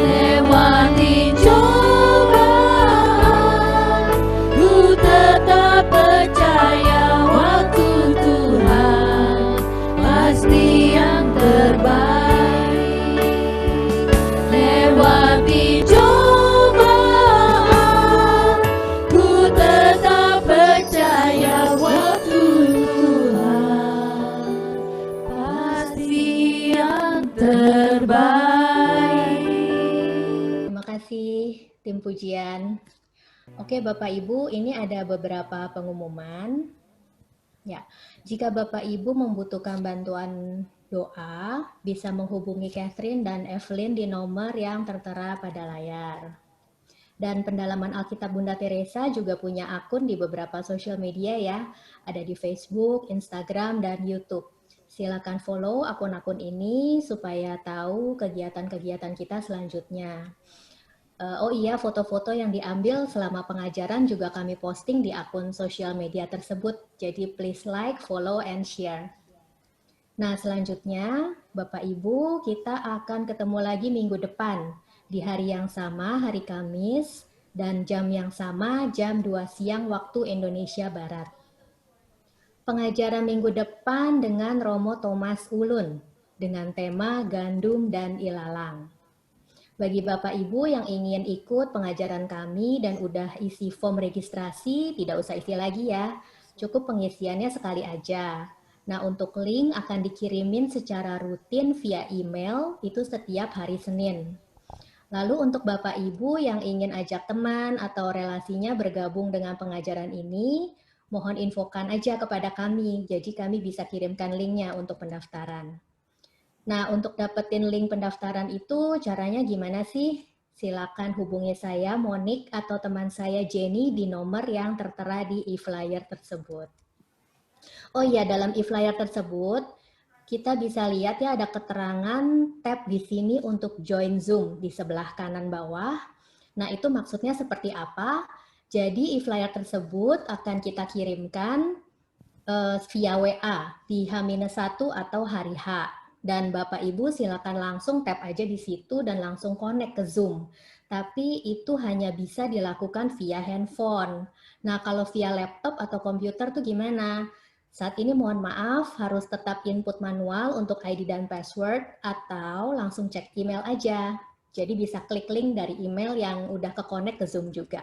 Lewati cobaan, ku tetap percaya waktu Tuhan pasti yang terbaik. Lewati cobaan, ku tetap percaya waktu Tuhan pasti yang terbaik. Terima kasih tim pujian. Oke, Bapak Ibu, ini ada beberapa pengumuman. Ya, jika Bapak Ibu membutuhkan bantuan doa, bisa menghubungi Catherine dan Evelyn di nomor yang tertera pada layar. Dan pendalaman Alkitab Bunda Teresa juga punya akun di beberapa sosial media ya, ada di Facebook, Instagram, dan YouTube. Silakan follow akun-akun ini supaya tahu kegiatan-kegiatan kita selanjutnya. Oh iya, foto-foto yang diambil selama pengajaran juga kami posting di akun sosial media tersebut. Jadi please like, follow, and share. Nah, selanjutnya Bapak Ibu, kita akan ketemu lagi minggu depan di hari yang sama, hari Kamis, dan jam yang sama, jam 2 siang waktu Indonesia Barat. Pengajaran minggu depan dengan Romo Thomas Ulun dengan tema Gandum dan Ilalang. Bagi Bapak Ibu yang ingin ikut pengajaran kami dan udah isi form registrasi, tidak usah isi lagi ya. Cukup pengisiannya sekali aja. Nah, untuk link akan dikirimin secara rutin via email itu setiap hari Senin. Lalu untuk Bapak Ibu yang ingin ajak teman atau relasinya bergabung dengan pengajaran ini, mohon infokan aja kepada kami. Jadi kami bisa kirimkan linknya untuk pendaftaran. Nah, untuk dapetin link pendaftaran itu caranya gimana sih? Silakan hubungi saya, Monik, atau teman saya Jenny di nomor yang tertera di e-flyer tersebut. Oh iya, dalam e-flyer tersebut, kita bisa lihat ya ada keterangan tab di sini untuk join Zoom di sebelah kanan bawah. Nah, itu maksudnya seperti apa? Jadi e-flyer tersebut akan kita kirimkan via WA di H-1 atau hari H. Dan Bapak Ibu silakan langsung tap aja di situ dan langsung connect ke Zoom. Tapi itu hanya bisa dilakukan via handphone. Nah, kalau via laptop atau komputer tuh gimana? Saat ini mohon maaf harus tetap input manual untuk ID dan password atau langsung cek email aja. Jadi bisa klik link dari email yang udah ke-connect ke Zoom juga.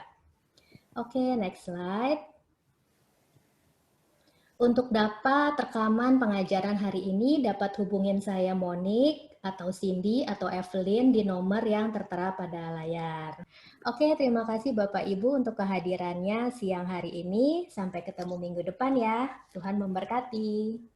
Oke, next slide. Untuk dapat rekaman pengajaran hari ini, dapat hubungin saya Monik, atau Cindy, atau Evelyn di nomor yang tertera pada layar. Oke, terima kasih Bapak Ibu untuk kehadirannya siang hari ini. Sampai ketemu minggu depan ya. Tuhan memberkati.